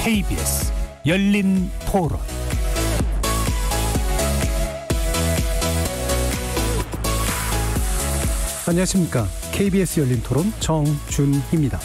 KBS 열린 토론. 안녕하십니까. KBS 열린 토론 정준희입니다.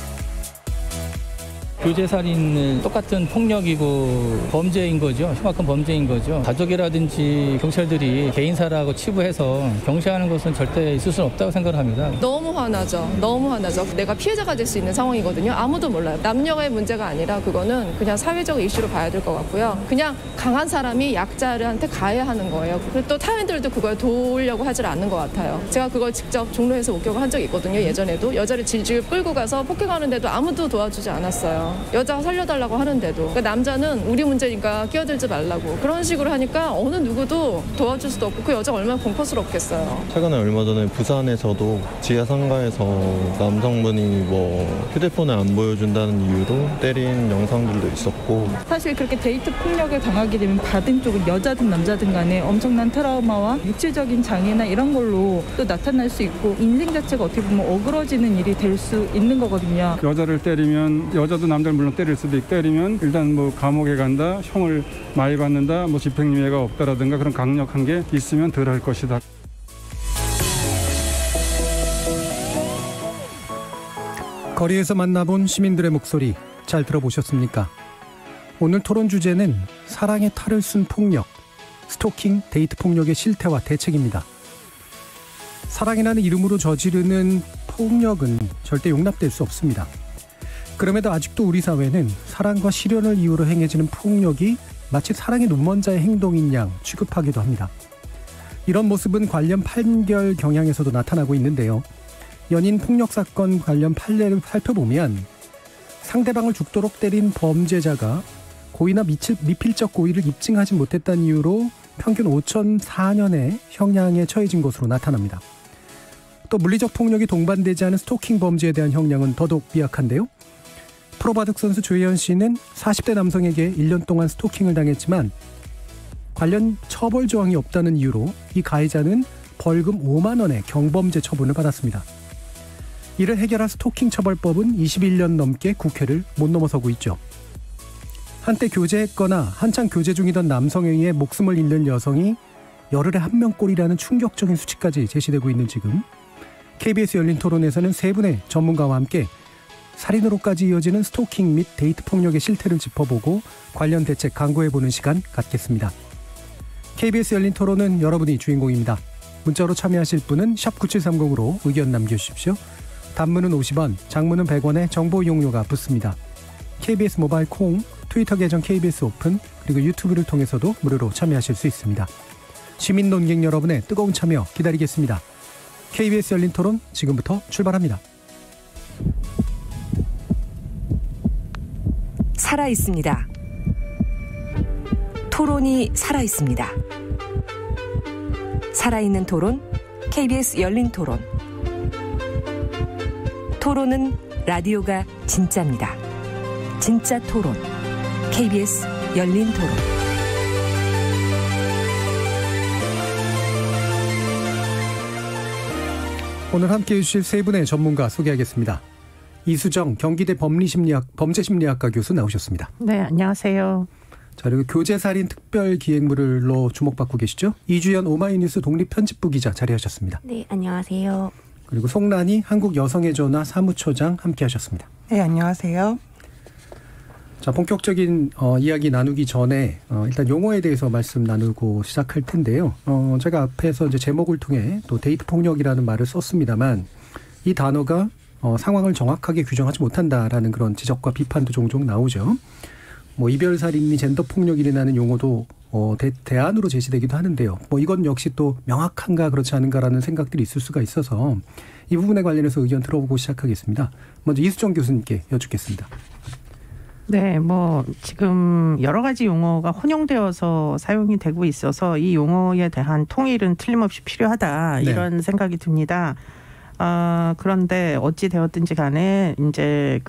교제살인은 똑같은 폭력이고 범죄인 거죠. 흉악한 범죄인 거죠. 가족이라든지 경찰들이 개인사라고 치부해서 경시하는 것은 절대 있을 수는 없다고 생각을 합니다. 너무 화나죠. 너무 화나죠. 내가 피해자가 될 수 있는 상황이거든요. 아무도 몰라요. 남녀의 문제가 아니라 그거는 그냥 사회적 이슈로 봐야 될 것 같고요. 그냥 강한 사람이 약자한테 가해야 하는 거예요. 그리고 또 타인들도 그걸 도우려고 하질 않는 것 같아요. 제가 그걸 직접 종로에서 목격을 한 적이 있거든요. 예전에도 여자를 질질 끌고 가서 폭행하는데도 아무도 도와주지 않았어요. 여자가 살려달라고 하는데도. 그러니까 남자는 우리 문제니까 끼어들지 말라고 그런 식으로 하니까 어느 누구도 도와줄 수도 없고 그 여자가 얼마나 공포스럽겠어요. 최근에 얼마 전에 부산에서도 지하 상가에서 남성분이 휴대폰을 안 보여준다는 이유로 때린 영상들도 있었고, 사실 그렇게 데이트 폭력을 당하게 되면 받은 쪽은 여자든 남자든 간에 엄청난 트라우마와 육체적인 장애나 이런 걸로 또 나타날 수 있고 인생 자체가 어떻게 보면 어그러지는 일이 될 수 있는 거거든요. 여자를 때리면 여자도 남자를 물론 때릴 수도 있고, 때리면 일단 감옥에 간다, 형을 많이 받는다, 집행유예가 없다라든가 그런 강력한 게 있으면 덜 할 것이다. 거리에서 만나본 시민들의 목소리 잘 들어보셨습니까? 오늘 토론 주제는 사랑의 탈을 쓴 폭력, 스토킹, 데이트 폭력의 실태와 대책입니다. 사랑이라는 이름으로 저지르는 폭력은 절대 용납될 수 없습니다. 그럼에도 아직도 우리 사회는 사랑과 실연을 이유로 행해지는 폭력이 마치 사랑의 눈먼자의 행동인 양 취급하기도 합니다. 이런 모습은 관련 판결 경향에서도 나타나고 있는데요. 연인 폭력 사건 관련 판례를 살펴보면 상대방을 죽도록 때린 범죄자가 고의나 미필적 고의를 입증하지 못했다는 이유로 평균 5.4년의 형량에 처해진 것으로 나타납니다. 또 물리적 폭력이 동반되지 않은 스토킹 범죄에 대한 형량은 더더욱 미약한데요. 프로바둑 선수 조혜연 씨는 40대 남성에게 1년 동안 스토킹을 당했지만 관련 처벌 조항이 없다는 이유로 이 가해자는 벌금 5만 원의 경범죄 처분을 받았습니다. 이를 해결할 스토킹 처벌법은 21년 넘게 국회를 못 넘어서고 있죠. 한때 교제했거나 한창 교제 중이던 남성에 의해 목숨을 잃는 여성이 열흘에 한 명꼴이라는 충격적인 수치까지 제시되고 있는 지금, KBS 열린 토론에서는 세 분의 전문가와 함께 살인으로까지 이어지는 스토킹 및 데이트 폭력의 실태를 짚어보고 관련 대책 강구해보는 시간 갖겠습니다. KBS 열린 토론은 여러분이 주인공입니다. 문자로 참여하실 분은 샵 9730으로 의견 남겨주십시오. 단문은 50원, 장문은 100원의 정보 이용료가 붙습니다. KBS 모바일 콩, 트위터 계정 KBS 오픈, 그리고 유튜브를 통해서도 무료로 참여하실 수 있습니다. 시민 논객 여러분의 뜨거운 참여 기다리겠습니다. KBS 열린 토론 지금부터 출발합니다. 살아있습니다. 토론이 살아있습니다. 살아있는 토론, KBS 열린 토론. 토론은 라디오가 진짜입니다. 진짜 토론, KBS 열린 토론. 오늘 함께해 주실 세 분의 전문가 소개하겠습니다. 이수정 경기대 범죄심리학과 교수 나오셨습니다. 네, 안녕하세요. 자, 그리고 교제살인 특별기획물로 주목받고 계시죠? 이주연 오마이뉴스 독립편집부 기자 자리하셨습니다. 네, 안녕하세요. 그리고 송란희 한국여성의 전화 사무처장 함께하셨습니다. 네, 안녕하세요. 자, 본격적인 이야기 나누기 전에 일단 용어에 대해서 말씀 나누고 시작할 텐데요. 제가 앞에서 이제 제목을 통해 또 데이트 폭력이라는 말을 썼습니다만 이 단어가 상황을 정확하게 규정하지 못한다라는 그런 지적과 비판도 종종 나오죠. 이별살인이 젠더폭력이라는 용어도 대안으로 제시되기도 하는데요. 이건 역시 또 명확한가 그렇지 않은가라는 생각들이 있을 수가 있어서 이 부분에 관련해서 의견 들어보고 시작하겠습니다. 먼저 이수정 교수님께 여쭙겠습니다. 네, 지금 여러 가지 용어가 혼용되어서 사용이 되고 있어서 이 용어에 대한 통일은 틀림없이 필요하다, 네. 이런 생각이 듭니다. 그런데 어찌 되었든지 간에 이제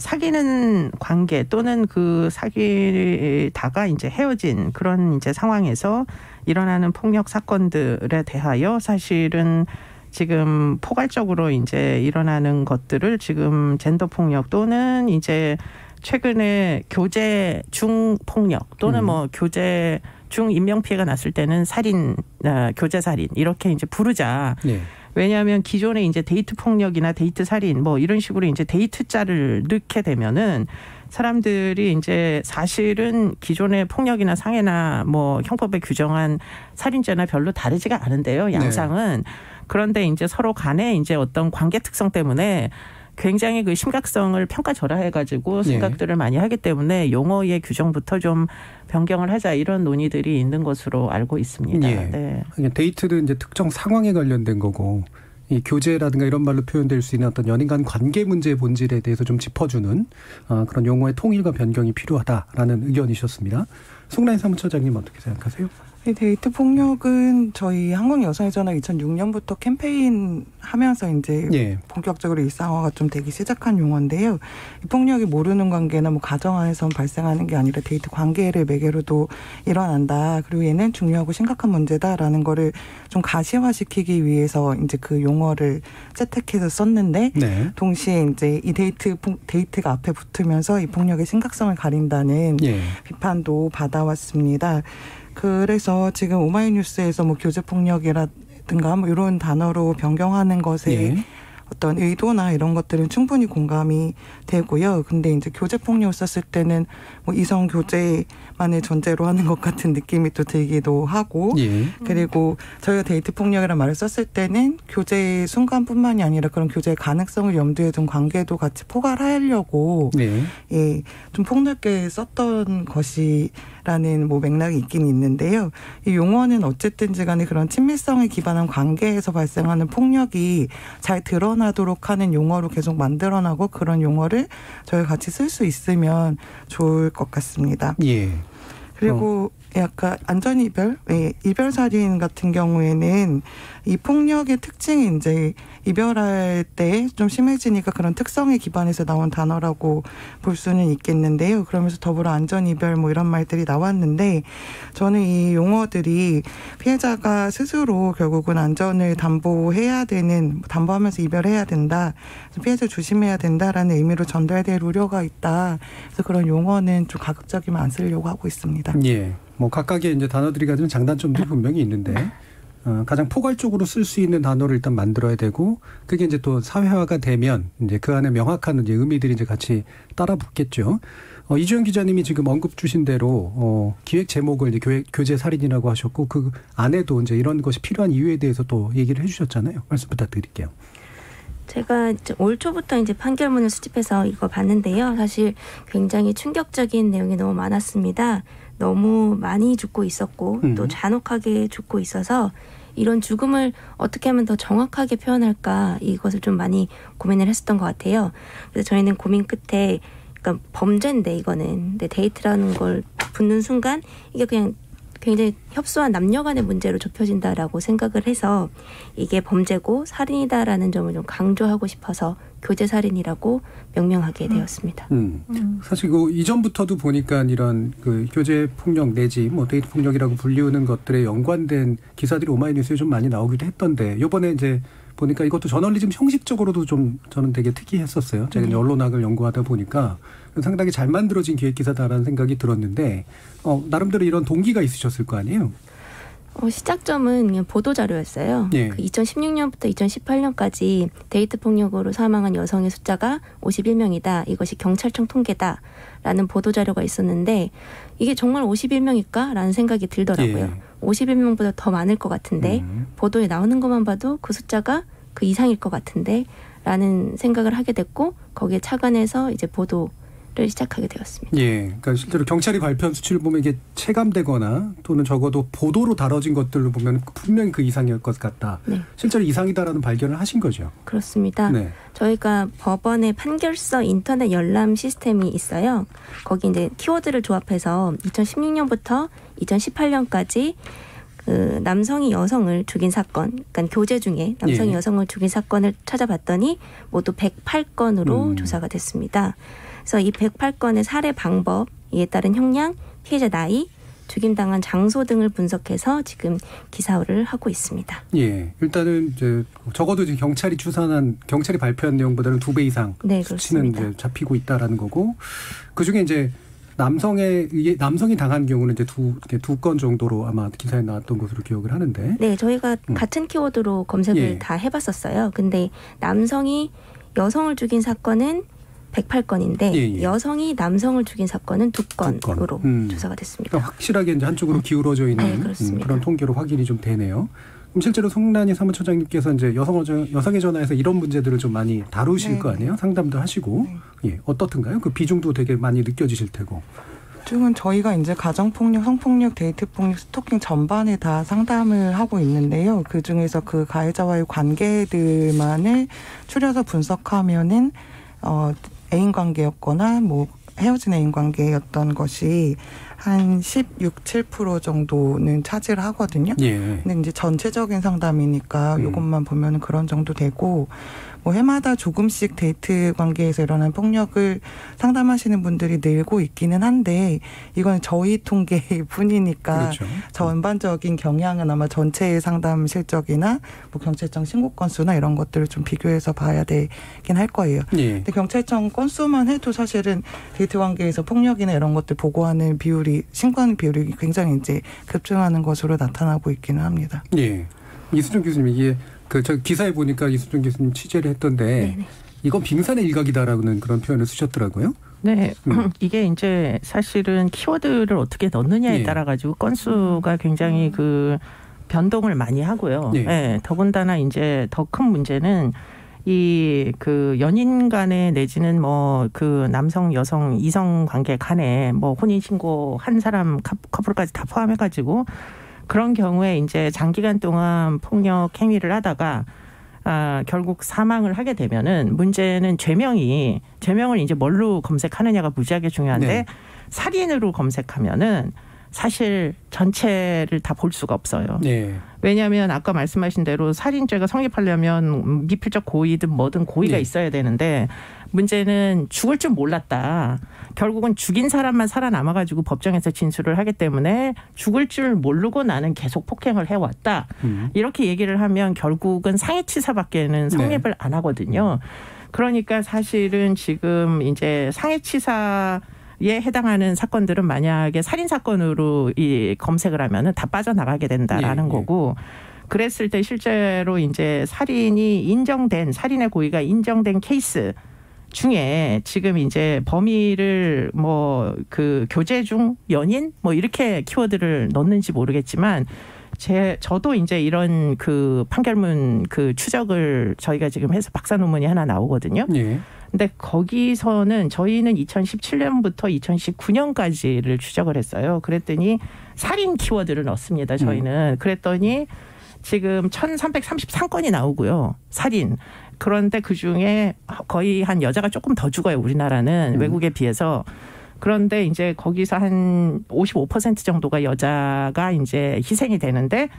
사귀는 관계 또는 그 사귀다가 이제 헤어진 그런 이제 상황에서 일어나는 폭력 사건들에 대하여 사실은 지금 포괄적으로 이제 일어나는 것들을 지금 젠더 폭력 또는 이제 최근에 교제 중 폭력 또는 뭐 교제 중 인명 피해가 났을 때는 살인, 교제 살인 이렇게 이제 부르자. 네. 왜냐하면 기존에 이제 데이트 폭력이나 데이트 살인 뭐 이런 식으로 이제 데이트자를 넣게 되면은 사람들이 이제 사실은 기존의 폭력이나 상해나 뭐 형법에 규정한 살인죄나 별로 다르지가 않은데요. 양상은. 네. 그런데 이제 서로 간에 이제 어떤 관계 특성 때문에 굉장히 그 심각성을 평가절하해가지고 생각들을 많이 하기 때문에 용어의 규정부터 좀 변경을 하자 이런 논의들이 있는 것으로 알고 있습니다. 예. 네. 데이트는 이제 특정 상황에 관련된 거고 이 교제라든가 이런 말로 표현될 수 있는 어떤 연인 간 관계 문제의 본질에 대해서 좀 짚어주는 그런 용어의 통일과 변경이 필요하다라는 의견이셨습니다. 송라인 사무처장님 어떻게 생각하세요? 데이트 폭력은 저희 한국여성의전화 2006년부터 캠페인 하면서 이제 본격적으로 일상화가 좀 되기 시작한 용어인데요. 이 폭력이 모르는 관계나 뭐 가정 안에서 발생하는 게 아니라 데이트 관계를 매개로도 일어난다. 그리고 얘는 중요하고 심각한 문제다라는 거를 좀 가시화시키기 위해서 이제 그 용어를 채택해서 썼는데 동시에 이제 이 데이트가 앞에 붙으면서 이 폭력의 심각성을 가린다는 비판도 받아왔습니다. 그래서 지금 오마이뉴스에서 뭐 교제폭력이라든가 뭐 이런 단어로 변경하는 것에 어떤 의도나 이런 것들은 충분히 공감이 되고요. 근데 이제 교제폭력을 썼을 때는 뭐 이성 교제만을 전제로 하는 것 같은 느낌이 또 들기도 하고 그리고 저희가 데이트 폭력이라는 말을 썼을 때는 교제의 순간뿐만이 아니라 그런 교제의 가능성을 염두에 둔 관계도 같이 포괄하려고 좀 폭넓게 썼던 것이라는 뭐 맥락이 있긴 있는데요. 이 용어는 어쨌든지 간에 그런 친밀성에 기반한 관계에서 발생하는 폭력이 잘 드러나도록 하는 용어로 계속 만들어나고 그런 용어를 저희가 같이 쓸 수 있으면 좋을 것 같습니다. 그리고 약간 안전이별, 이별살인 같은 경우에는 이 폭력의 특징이 이제 이별할 때 좀 심해지니까 그런 특성에 기반해서 나온 단어라고 볼 수는 있겠는데요. 그러면서 더불어 안전이별 뭐 이런 말들이 나왔는데 저는 이 용어들이 피해자가 스스로 결국은 안전을 담보하면서 이별해야 된다. 피해자 조심해야 된다라는 의미로 전달될 우려가 있다. 그래서 그런 용어는 좀 가급적이면 안 쓰려고 하고 있습니다. 뭐 각각의 이제 단어들이 가지는 장단점도 분명히 있는데 가장 포괄적으로 쓸 수 있는 단어를 일단 만들어야 되고 그게 이제 또 사회화가 되면 이제 그 안에 명확한 이제 의미들이 이제 같이 따라 붙겠죠. 이주연 기자님이 지금 언급 주신 대로 기획 제목을 이제 교제 살인이라고 하셨고 그 안에도 이제 이런 것이 필요한 이유에 대해서 또 얘기를 해주셨잖아요. 말씀 부탁드릴게요. 제가 올 초부터 이제 판결문을 수집해서 이거 봤는데요. 사실 굉장히 충격적인 내용이 너무 많았습니다. 너무 많이 죽고 있었고 또 잔혹하게 죽고 있어서 이런 죽음을 어떻게 하면 더 정확하게 표현할까 이것을 좀 많이 고민을 했었던 것 같아요. 그래서 저희는 고민 끝에 그러니까 범죄인데 이거는 근데 데이트라는 걸 붙는 순간 이게 그냥 굉장히 협소한 남녀 간의 문제로 좁혀진다라고 생각을 해서 이게 범죄고 살인이다라는 점을 좀 강조하고 싶어서 교제살인이라고 명명하게 되었습니다. 사실 그 이전부터도 보니까 이런 그 교제 폭력 내지 뭐 데이트 폭력이라고 불리우는 것들에 연관된 기사들이 오마이뉴스에 좀 많이 나오기도 했던데 이번에 이제 보니까 이것도 저널리즘 형식적으로도 좀 저는 되게 특이했었어요. 제가 언론학을 연구하다 보니까 상당히 잘 만들어진 기획 기사다라는 생각이 들었는데 나름대로 이런 동기가 있으셨을 거 아니에요? 시작점은 그냥 보도자료였어요. 그 2016년부터 2018년까지 데이트 폭력으로 사망한 여성의 숫자가 51명이다. 이것이 경찰청 통계다라는 보도자료가 있었는데 이게 정말 51명일까? 라는 생각이 들더라고요. 51명보다 더 많을 것 같은데 보도에 나오는 것만 봐도 그 숫자가 그 이상일 것 같은데 라는 생각을 하게 됐고 거기에 착안해서 이제 보도를 시작하게 되었습니다. 그러니까 실제로 경찰이 발표한 수치를 보면 이게 체감되거나 또는 적어도 보도로 다뤄진 것들을 보면 분명히 그 이상일 것 같다. 실제로 이상이다라는 발견을 하신 거죠. 그렇습니다. 저희가 법원의 판결서 인터넷 열람 시스템이 있어요. 거기 이제 키워드를 조합해서 2016년부터 2018년까지 그 남성이 여성을 죽인 사건, 그러니까 교제 중에 남성이 여성을 죽인 사건을 찾아봤더니 모두 108건으로 조사가 됐습니다. 그래서 이 108건의 살해 방법, 이에 따른 형량, 피해자 나이, 죽임당한 장소 등을 분석해서 지금 기사를 하고 있습니다. 예, 일단은 이제 적어도 이제 경찰이 발표한 내용보다는 2배 이상 네, 수치는 이제 잡히고 있다라는 거고, 그 중에 이제 남성이 당한 경우는 이제 두 건 정도로 아마 기사에 나왔던 것으로 기억을 하는데. 네, 저희가 같은 키워드로 검색을 다 해봤었어요. 근데 남성이 여성을 죽인 사건은 108건인데 여성이 남성을 죽인 사건은 2건으로 조사가 됐습니다. 그러니까 확실하게 이제 한쪽으로 기울어져 있는 그런 통계로 확인이 좀 되네요. 그럼 실제로 송란희 사무처장님께서 이제 여성의 전화에서 이런 문제들을 좀 많이 다루실 거 아니에요? 상담도 하시고. 예, 어떻든가요? 그 비중도 되게 많이 느껴지실 테고. 지금은 저희가 이제 가정폭력, 성폭력, 데이트폭력, 스토킹 전반에 다 상담을 하고 있는데요. 그 중에서 그 가해자와의 관계들만을 추려서 분석하면은 애인 관계였거나 뭐 헤어진 애인 관계였던 것이 한 16, 7% 정도는 차지를 하거든요. 예. 근데 이제 전체적인 상담이니까 이것만 보면은 그런 정도 되고, 뭐 해마다 조금씩 데이트 관계에서 일어난 폭력을 상담하시는 분들이 늘고 있기는 한데, 이건 저희 통계일 뿐이니까 그렇죠. 전반적인 경향은 아마 전체의 상담 실적이나 뭐 경찰청 신고 건수나 이런 것들을 좀 비교해서 봐야 되긴 할 거예요. 예. 근데 경찰청 건수만 해도 사실은 데이트 관계에서 폭력이나 이런 것들 보고하는 비율이, 신고하는 비율이 굉장히 이제 급증하는 것으로 나타나고 있기는 합니다. 예. 이수정 교수님, 이게 저 기사에 보니까 이수정 교수님 취재를 했던데 네네. 이건 빙산의 일각이다라는 그런 표현을 쓰셨더라고요. 네. 이게 이제 사실은 키워드를 어떻게 넣느냐에 따라 가지고 건수가 굉장히 그 변동을 많이 하고요. 네. 더군다나 이제 더 큰 문제는 이 그 연인 간에 내지는 뭐 그 남성, 여성, 이성 관계 간에 뭐 혼인신고 한 사람 커플까지 다 포함해 가지고 그런 경우에 이제 장기간 동안 폭력 행위를 하다가 결국 사망을 하게 되면은 문제는 죄명을 이제 뭘로 검색하느냐가 무지하게 중요한데 네. 살인으로 검색하면은 사실 전체를 다 볼 수가 없어요. 네. 왜냐하면 아까 말씀하신 대로 살인죄가 성립하려면 미필적 고의든 뭐든 고의가 네. 있어야 되는데 문제는 죽을 줄 몰랐다. 결국은 죽인 사람만 살아남아가지고 법정에서 진술을 하기 때문에 죽을 줄 모르고 나는 계속 폭행을 해왔다. 이렇게 얘기를 하면 결국은 상해치사밖에는 성립을 네. 안 하거든요. 그러니까 사실은 지금 이제 상해치사 에 해당하는 사건들은 만약에 살인 사건으로 이 검색을 하면은 다 빠져나가게 된다라는 거고, 그랬을 때 실제로 이제 살인의 고의가 인정된 케이스 중에 지금 이제 범위를 뭐 그 교제 중 연인 뭐 이렇게 키워드를 넣는지 모르겠지만 저도 이제 이런 그 판결문 그 추적을 저희가 지금 해서 박사 논문이 하나 나오거든요. 예. 근데 거기서는 저희는 2017년부터 2019년까지를 추적을 했어요. 그랬더니 살인 키워드를 넣습니다. 저희는. 그랬더니 지금 1333건이 나오고요. 살인. 그런데 그중에 거의 한 여자가 조금 더 죽어요. 우리나라는 외국에 비해서. 그런데 이제 거기서 한 55% 정도가 여자가 이제 희생이 되는데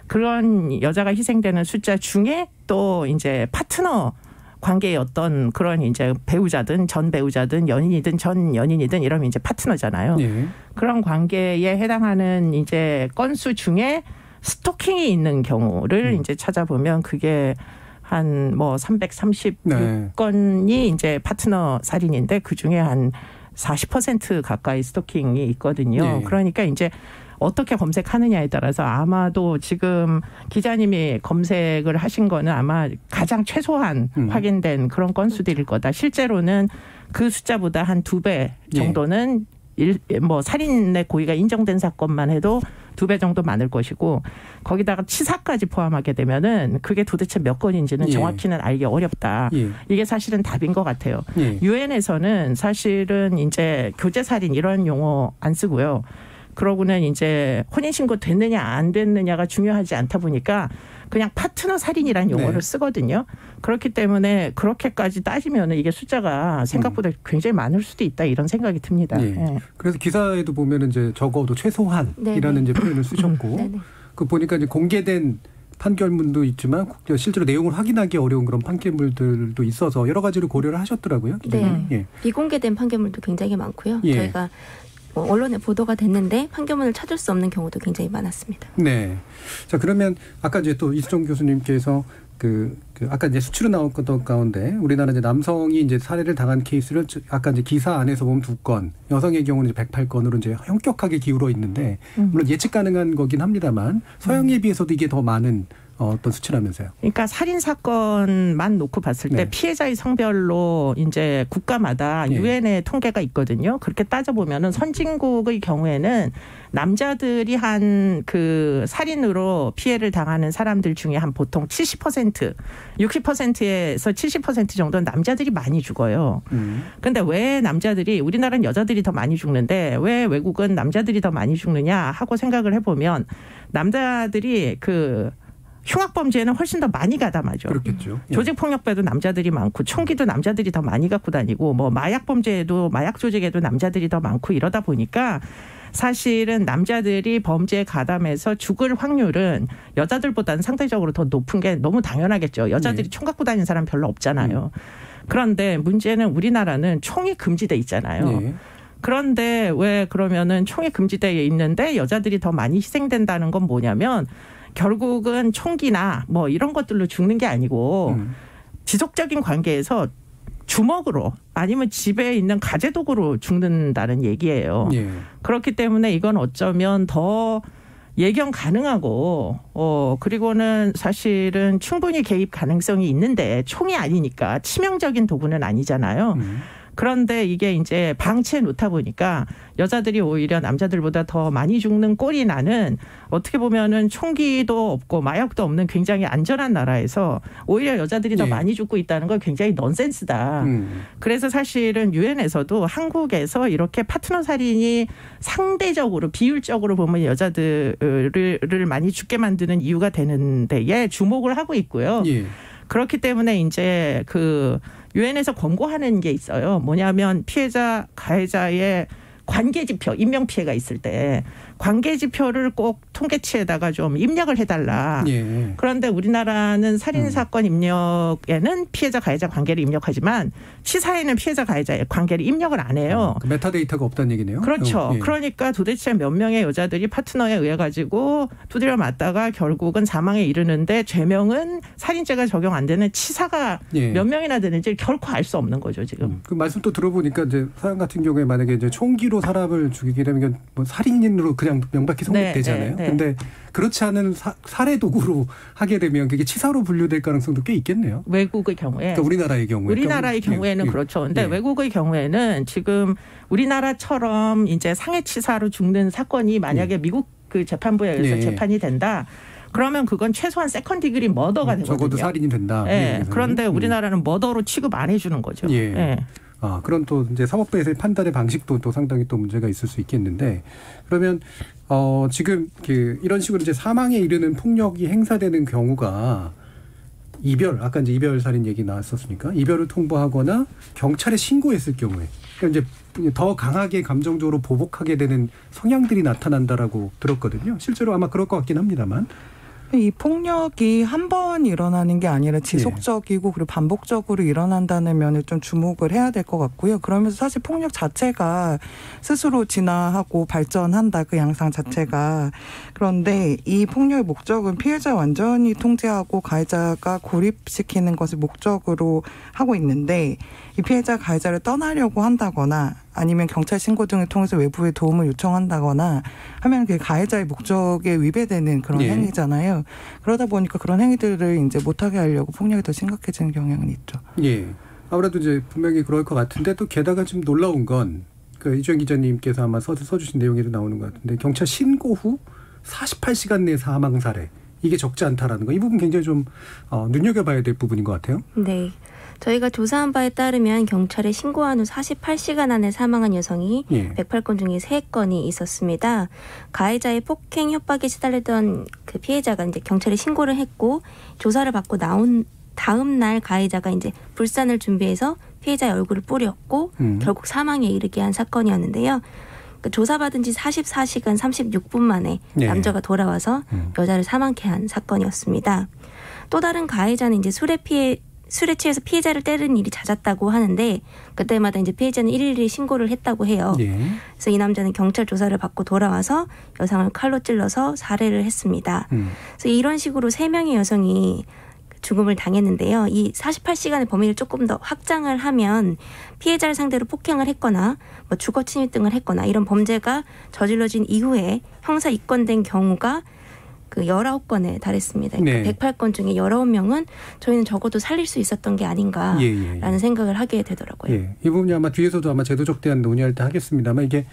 그런 여자가 희생되는 숫자 중에 또 이제 파트너 관계의 어떤 그런 이제 배우자든 전 배우자든 연인이든 전 연인이든 이러면 이제 파트너잖아요. 네. 그런 관계에 해당하는 이제 건수 중에 스토킹이 있는 경우를 이제 찾아보면 그게 한 뭐 336건이 네. 이제 파트너 살인인데 그 중에 한 40% 가까이 스토킹이 있거든요. 네. 그러니까 이제 어떻게 검색하느냐에 따라서 아마도 지금 기자님이 검색을 하신 거는 아마 가장 최소한 확인된 그런 건수들일 거다. 실제로는 그 숫자보다 한 2배 정도는 뭐 살인의 고의가 인정된 사건만 해도 2배 정도 많을 것이고 거기다가 치사까지 포함하게 되면은 그게 도대체 몇 건인지는 정확히는 알기 어렵다. 이게 사실은 답인 것 같아요. 유엔에서는 사실은 이제 교제살인 이런 용어 안 쓰고요. 그러고는 이제 혼인신고 됐느냐 안 됐느냐가 중요하지 않다 보니까 그냥 파트너 살인이라는 용어를 네. 쓰거든요. 그렇기 때문에 그렇게까지 따지면 이게 숫자가 생각보다 굉장히 많을 수도 있다 이런 생각이 듭니다. 네. 네. 그래서 기사에도 보면은 이제 적어도 최소한이라는 이제 표현을 쓰셨고 그 보니까 이제 공개된 판결문도 있지만 실제로 내용을 확인하기 어려운 그런 판결물들도 있어서 여러 가지를 고려를 하셨더라고요. 네. 예. 비공개된 판결물도 굉장히 많고요. 예. 저희가 언론에 보도가 됐는데 판결문을 찾을 수 없는 경우도 굉장히 많았습니다. 네. 자, 그러면 아까 이제 또 이수정 교수님께서 아까 이제 수치로 나온 것 가운데 우리나라 이제 남성이 이제 살해를 당한 케이스를 아까 이제 기사 안에서 보면 2건, 여성의 경우는 이제 108건으로 이제 현격하게 기울어 있는데 물론 예측 가능한 거긴 합니다만 서양에 비해서도 이게 더 많은 어떤 수치라면서요. 그러니까 살인 사건만 놓고 봤을 때 피해자의 성별로 이제 국가마다 유엔의 통계가 있거든요. 그렇게 따져보면은 선진국의 경우에는 남자들이 한 그 살인으로 피해를 당하는 사람들 중에 한 보통 70%, 60%에서 70% 정도는 남자들이 많이 죽어요. 그런데 왜 남자들이, 우리나라는 여자들이 더 많이 죽는데 왜 외국은 남자들이 더 많이 죽느냐 하고 생각을 해보면 남자들이 흉악범죄에는 훨씬 더 많이 가담하죠. 그렇겠죠. 조직폭력배도 남자들이 많고 총기도 남자들이 더 많이 갖고 다니고 뭐 마약범죄에도 마약 조직에도 남자들이 더 많고 이러다 보니까 사실은 남자들이 범죄에 가담해서 죽을 확률은 여자들보다는 상대적으로 더 높은 게 너무 당연하겠죠. 여자들이 총 갖고 다니는 사람 별로 없잖아요. 그런데 문제는 우리나라는 총이 금지돼 있잖아요. 그런데 왜 그러면은 총이 금지되어 있는데 여자들이 더 많이 희생된다는 건 뭐냐면 결국은 총기나 뭐 이런 것들로 죽는 게 아니고 지속적인 관계에서 주먹으로 아니면 집에 있는 가재도구로 죽는다는 얘기예요. 그렇기 때문에 이건 어쩌면 더 예견 가능하고 그리고는 사실은 충분히 개입 가능성이 있는데 총이 아니니까 치명적인 도구는 아니잖아요. 그런데 이게 이제 방치해 놓다 보니까 여자들이 오히려 남자들보다 더 많이 죽는 꼴이 나는, 어떻게 보면은 총기도 없고 마약도 없는 굉장히 안전한 나라에서 오히려 여자들이 더 많이 죽고 있다는 건 굉장히 넌센스다. 그래서 사실은 유엔에서도 한국에서 이렇게 파트너 살인이 상대적으로 비율적으로 보면 여자들을 많이 죽게 만드는 이유가 되는 데에 주목을 하고 있고요. 그렇기 때문에 이제 유엔에서 권고하는 게 있어요. 뭐냐면 피해자, 가해자의 관계지표, 인명피해가 있을 때 관계지표를 꼭 통계치에다가 좀 입력을 해달라. 그런데 우리나라는 살인사건 입력에는 피해자, 가해자 관계를 입력하지만 치사에는 피해자, 가해자의 관계를 입력을 안 해요. 메타데이터가 없다는 얘기네요. 그렇죠. 그러니까 도대체 몇 명의 여자들이 파트너에 의해 가지고 두드려 맞다가 결국은 사망에 이르는데 죄명은 살인죄가 적용 안 되는 치사가 몇 명이나 되는지 결코 알 수 없는 거죠, 지금. 그 말씀 또 들어보니까 이제 서양 같은 경우에 만약에 이제 총기로 사람을 죽이게 되면 뭐 살인으로 그냥 명백히 성립되잖아요. 근데 그렇지 않은 살해 도구로 하게 되면 그게 치사로 분류될 가능성도 꽤 있겠네요. 외국의 경우에. 그러니까 우리나라의 경우에. 우리나라의 경우에는 그렇죠. 근데 외국의 경우에는 지금 우리나라처럼 이제 상해치사로 죽는 사건이 만약에 미국 그 재판부에 의해서 재판이 된다. 그러면 그건 최소한 세컨 디그리 머더가 되거든요. 적어도 살인이 된다. 그런데 우리나라는 머더로 취급 안 해주는 거죠. 그런 또 이제 사법부에서의 판단의 방식도 또 상당히 또 문제가 있을 수 있겠는데, 그러면 지금 이런 식으로 이제 사망에 이르는 폭력이 행사되는 경우가 아까 이제 이별 살인 얘기 나왔었으니까 이별을 통보하거나 경찰에 신고했을 경우에, 그러니까 이제 더 강하게 감정적으로 보복하게 되는 성향들이 나타난다라고 들었거든요. 실제로 아마 그럴 것 같긴 합니다만. 이 폭력이 한 번 일어나는 게 아니라 지속적이고 그리고 반복적으로 일어난다는 면을 좀 주목을 해야 될 것 같고요. 그러면서 사실 폭력 자체가 스스로 진화하고 발전한다, 그 양상 자체가. 그런데 이 폭력의 목적은 피해자 완전히 통제하고 가해자가 고립시키는 것을 목적으로 하고 있는데, 이 피해자 가해자를 떠나려고 한다거나 아니면 경찰 신고 등을 통해서 외부의 도움을 요청한다거나 하면 그 가해자의 목적에 위배되는 그런 행위잖아요. 그러다 보니까 그런 행위들을 이제 못하게 하려고 폭력이 더 심각해지는 경향은 있죠. 아무래도 이제 분명히 그럴 것 같은데, 또 게다가 좀 놀라운 건 이주영 기자님께서 아마 써주신 내용에도 나오는 것 같은데, 경찰 신고 후 48시간 내 사망 사례, 이게 적지 않다라는 거, 이 부분 굉장히 좀 눈여겨봐야 될 부분인 것 같아요. 네. 저희가 조사한 바에 따르면 경찰에 신고한 후 48시간 안에 사망한 여성이 108건 중에 3건이 있었습니다. 가해자의 폭행 협박에 시달리던 그 피해자가 이제 경찰에 신고를 했고, 조사를 받고 나온 다음 날 가해자가 이제 불산을 준비해서 피해자의 얼굴을 뿌렸고 결국 사망에 이르게 한 사건이었는데요. 그러니까 조사받은 지 44시간 36분 만에 남자가 술에 술에 취해서 피해자를 때리는 일이 잦았다고 하는데 그때마다 이제 피해자는 일일이 신고를 했다고 해요. 그래서 이 남자는 경찰 조사를 받고 돌아와서 여성을 칼로 찔러서 살해를 했습니다. 그래서 이런 식으로 3명의 여성이 죽음을 당했는데요. 이 48시간의 범위를 조금 더 확장을 하면 피해자를 상대로 폭행을 했거나 뭐 주거 침입 등을 했거나 이런 범죄가 저질러진 이후에 형사 입건된 경우가 그 19건에 달했습니다. 그러니까 108건 중에 19명은 저희는 적어도 살릴 수 있었던 게 아닌가라는 생각을 하게 되더라고요. 이 부분이 아마 뒤에서도 아마 제도적 대안 논의할 때 하겠습니다만 이게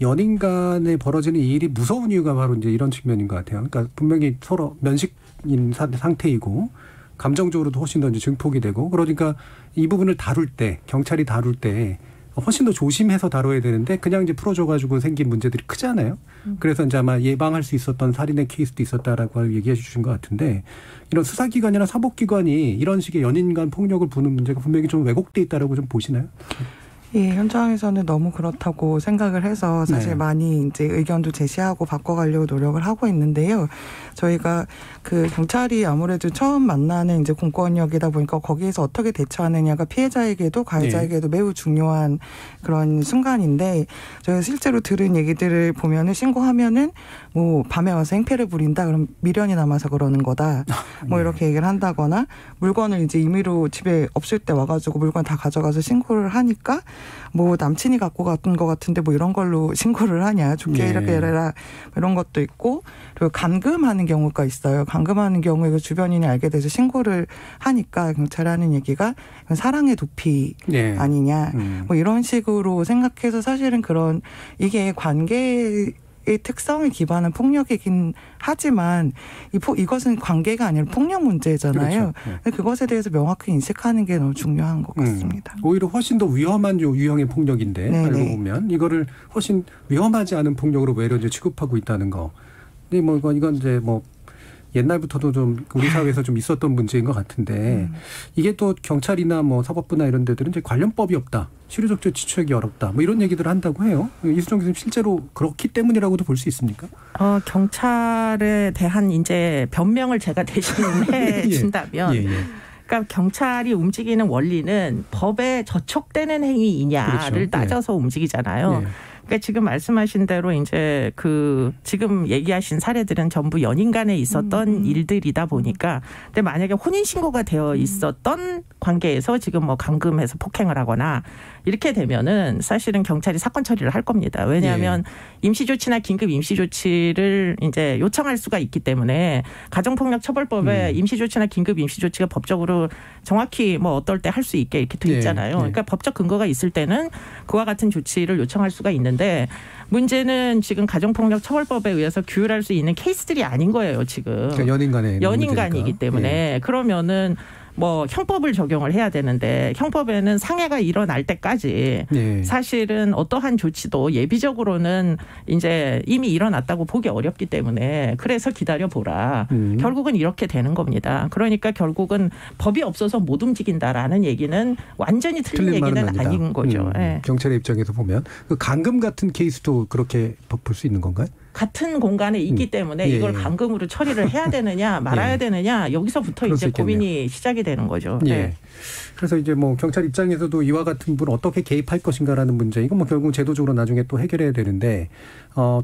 연인 간에 벌어지는 이 일이 무서운 이유가 바로 이제 이런 측면인 것 같아요. 그러니까 분명히 서로 면식인 상태이고 감정적으로도 훨씬 더 이제 증폭이 되고 그러니까 이 부분을 다룰 때 경찰이 다룰 때 훨씬 더 조심해서 다뤄야 되는데 그냥 이제 풀어줘가지고 생긴 문제들이 크잖아요. 그래서 이제 아마 예방할 수 있었던 살인의 케이스도 있었다라고 얘기해 주신 것 같은데 이런 수사기관이나 사법기관이 이런 식의 연인 간 폭력을 부는 문제가 분명히 좀 왜곡돼 있다라고 좀 보시나요? 예, 현장에서는 너무 그렇다고 생각을 해서 사실 많이 이제 의견도 제시하고 바꿔가려고 노력을 하고 있는데요. 저희가 그 경찰이 아무래도 처음 만나는 이제 공권력이다 보니까 거기에서 어떻게 대처하느냐가 피해자에게도 가해자에게도 매우 중요한 그런 순간인데 저희가 실제로 들은 얘기들을 보면은 신고하면은 뭐 밤에 와서 행패를 부린다 그럼 미련이 남아서 그러는 거다. 뭐 이렇게 얘기를 한다거나 물건을 이제 임의로 집에 없을 때 와가지고 물건 다 가져가서 신고를 하니까 뭐 남친이 갖고 갔던 것 같은데 뭐 이런 걸로 신고를 하냐. 좋게 이렇게 해라. 이런 것도 있고 그리고 감금하는 경우가 있어요. 감금하는 경우에 주변인이 알게 돼서 신고를 하니까 경찰이 하는 얘기가 사랑의 도피 아니냐. 뭐 이런 식으로 생각해서 사실은 그런 이게 관계의 특성을 기반한 폭력이긴 하지만 이것은 관계가 아니라 폭력 문제잖아요. 그렇죠. 그것에 대해서 명확히 인식하는 게 너무 중요한 것 같습니다. 오히려 훨씬 더 위험한 유형의 폭력인데 알고 보면 이거를 훨씬 위험하지 않은 폭력으로 외려 이제 취급하고 있다는 거. 근데 뭐 이건 이제 뭐 옛날부터도 좀 우리 사회에서 좀 있었던 문제인 것 같은데 이게 또 경찰이나 뭐 사법부나 이런 데들은 이제 관련법이 없다. 실효적으로 지추하기 어렵다. 뭐 이런 얘기들을 한다고 해요. 이수정 교수님 실제로 그렇기 때문이라고도 볼 수 있습니까? 경찰에 대한 이제 변명을 제가 대신해 준다면 그러니까 경찰이 움직이는 원리는 법에 저촉되는 행위이냐를 따져서 움직이잖아요. 그러니까 지금 말씀하신 대로 이제 그 지금 얘기하신 사례들은 전부 연인 간에 있었던 일들이다 보니까 근데 만약에 혼인 신고가 되어 있었던 관계에서 지금 뭐 감금해서 폭행을 하거나 이렇게 되면은 사실은 경찰이 사건 처리를 할 겁니다. 왜냐하면 임시조치나 긴급 임시조치를 이제 요청할 수가 있기 때문에 가정폭력처벌법에 임시조치나 긴급 임시조치가 법적으로 정확히 뭐 어떨 때 할 수 있게 이렇게 돼 있잖아요. 그러니까 법적 근거가 있을 때는 그와 같은 조치를 요청할 수가 있는데 문제는 지금 가정폭력처벌법에 의해서 규율할 수 있는 케이스들이 아닌 거예요. 지금. 그러니까 연인 간이기 때문에 그러면은 뭐 형법을 적용을 해야 되는데 형법에는 상해가 일어날 때까지 사실은 어떠한 조치도 예비적으로는 이제 이미 일어났다고 보기 어렵기 때문에 그래서 기다려보라. 결국은 이렇게 되는 겁니다. 그러니까 결국은 법이 없어서 못 움직인다라는 얘기는 완전히 틀린 얘기는 아닌 거죠. 경찰의 입장에서 보면 그 감금 같은 케이스도 그렇게 볼 수 있는 건가요? 같은 공간에 있기 때문에 이걸 감금으로 처리를 해야 되느냐 말아야 되느냐 여기서부터 이제 고민이 시작이 되는 거죠. 그래서 이제 뭐 경찰 입장에서도 이와 같은 부분 어떻게 개입할 것인가라는 문제 이건 뭐 결국 제도적으로 나중에 또 해결해야 되는데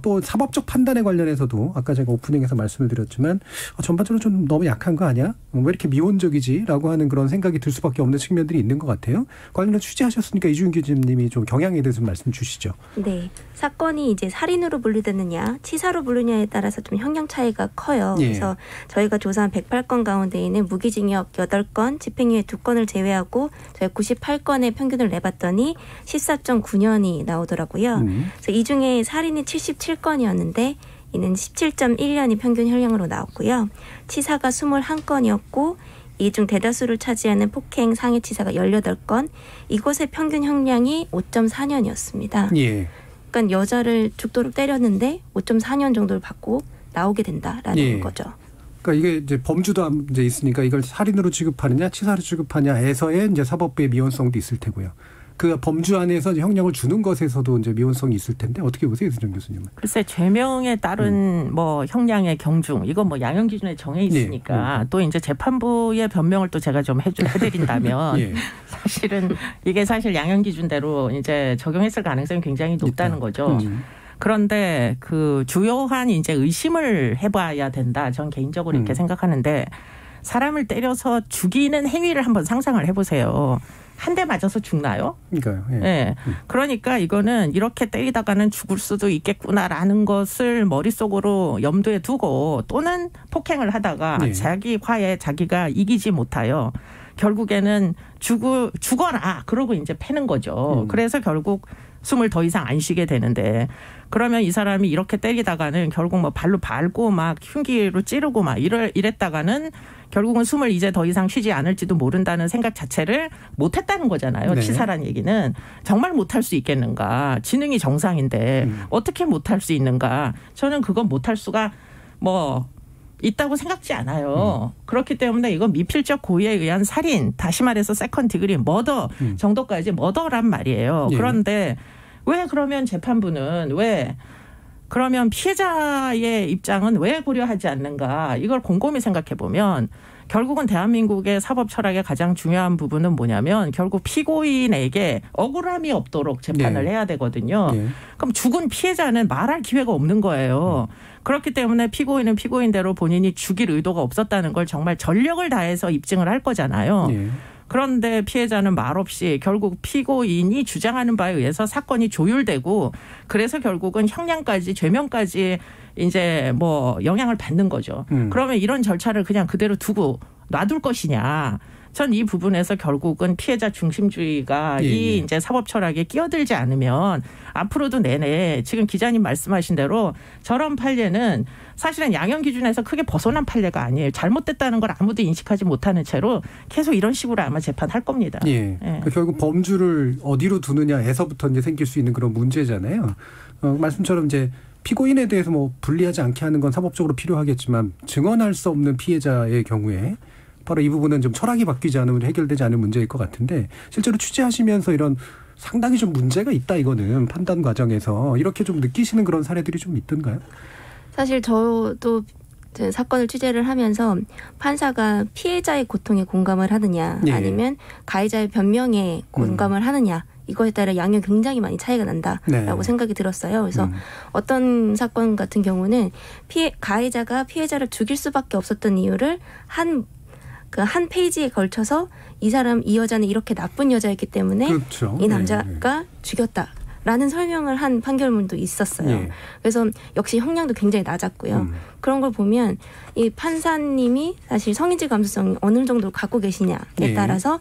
또 사법적 판단에 관련해서도 아까 제가 오프닝에서 말씀을 드렸지만 전반적으로 좀 너무 약한 거 아니야? 왜 이렇게 미온적이지라고 하는 그런 생각이 들 수밖에 없는 측면들이 있는 것 같아요. 관련해서 취재하셨으니까 이주윤 교수님이 좀 경향에 대해서 말씀 주시죠. 네. 사건이 이제 살인으로 분류되느냐 치사로 분류냐에 따라서 좀 형량 차이가 커요. 그래서 저희가 조사한 108건 가운데에는 무기징역 8건, 집행유예 2건을 제외하고 저희 98건의 평균을 내봤더니 14.9년이 나오더라고요. 그래서 이 중에 살인이 77건이었는데 이는 17.1년이 평균 형량으로 나왔고요. 치사가 21건이었고 이 중 대다수를 차지하는 폭행, 상해치사가 18건, 이곳의 평균 형량이 5.4년이었습니다. 그러니까 여자를 죽도록 때렸는데 5.4년 정도를 받고 나오게 된다라는 거죠. 그러니까 이게 이제 범주도 이제 있으니까 이걸 살인으로 취급하느냐, 치사로 취급하냐에서의 이제 사법부의 미온성도 있을 테고요. 그 범주 안에서 형량을 주는 것에서도 이제 미온성이 있을 텐데 어떻게 보세요, 이수정 교수님은? 글쎄 죄명에 따른 뭐 형량의 경중 이건 뭐 양형 기준에 정해 있으니까 또 이제 재판부의 변명을 또 제가 좀 해드린다면 사실은 이게 사실 양형 기준대로 이제 적용했을 가능성이 굉장히 높다는 거죠. 그런데 그 주요한 이제 의심을 해봐야 된다. 전 개인적으로 이렇게 생각하는데 사람을 때려서 죽이는 행위를 한번 상상을 해보세요. 한 대 맞아서 죽나요? 그러니까요. 예. 네. 그러니까 이거는 이렇게 때리다가는 죽을 수도 있겠구나라는 것을 머릿속으로 염두에 두고 또는 폭행을 하다가 자기 화에 자기가 이기지 못하여 결국에는 죽어라 그러고 이제 패는 거죠. 그래서 결국 숨을 더 이상 안 쉬게 되는데 그러면 이 사람이 이렇게 때리다가는 결국 뭐 발로 밟고 막 흉기로 찌르고 막 이랬다가는 결국은 숨을 이제 더 이상 쉬지 않을지도 모른다는 생각 자체를 못했다는 거잖아요. 치사란 얘기는. 정말 못할 수 있겠는가. 지능이 정상인데 어떻게 못할 수 있는가. 저는 그건 못할 수가 뭐 있다고 생각지 않아요. 그렇기 때문에 이건 미필적 고의에 의한 살인, 다시 말해서 세컨 디그리 머더 정도까지 머더란 말이에요. 그런데 왜 그러면 재판부는 왜 그러면 피해자의 입장은 왜 고려하지 않는가. 이걸 곰곰이 생각해 보면 결국은 대한민국의 사법 철학의 가장 중요한 부분은 뭐냐면 결국 피고인에게 억울함이 없도록 재판을 해야 되거든요. 그럼 죽은 피해자는 말할 기회가 없는 거예요. 그렇기 때문에 피고인은 피고인대로 본인이 죽일 의도가 없었다는 걸 정말 전력을 다해서 입증을 할 거잖아요. 그런데 피해자는 말없이 결국 피고인이 주장하는 바에 의해서 사건이 조율되고 그래서 결국은 형량까지 죄명까지 이제 뭐 영향을 받는 거죠. 그러면 이런 절차를 그냥 그대로 두고 놔둘 것이냐. 전 이 부분에서 결국은 피해자 중심주의가 이 이제 사법 철학에 끼어들지 않으면 앞으로도 내내 지금 기자님 말씀하신 대로 저런 판례는 사실은 양형 기준에서 크게 벗어난 판례가 아니에요. 잘못됐다는 걸 아무도 인식하지 못하는 채로 계속 이런 식으로 아마 재판할 겁니다. 그러니까 결국 범주를 어디로 두느냐에서부터 이제 생길 수 있는 그런 문제잖아요. 말씀처럼 이제 피고인에 대해서 뭐 불리하지 않게 하는 건 사법적으로 필요하겠지만 증언할 수 없는 피해자의 경우에 바로 이 부분은 좀 철학이 바뀌지 않으면 해결되지 않은 문제일 것 같은데 실제로 취재하시면서 이런 상당히 좀 문제가 있다 이거는 판단 과정에서 이렇게 좀 느끼시는 그런 사례들이 좀 있던가요? 사실 저도 사건을 취재를 하면서 판사가 피해자의 고통에 공감을 하느냐 아니면 가해자의 변명에 공감을 하느냐 이거에 따라 양형이 굉장히 많이 차이가 난다라고 생각이 들었어요. 그래서 어떤 사건 같은 경우는 가해자가 피해자를 죽일 수밖에 없었던 이유를 한 페이지에 걸쳐서 이 여자는 이렇게 나쁜 여자였기 때문에 이 남자가 죽였다라는 설명을 한 판결문도 있었어요. 그래서 역시 형량도 굉장히 낮았고요. 그런 걸 보면 이 판사님이 사실 성인지 감수성이 어느 정도 갖고 계시냐에 따라서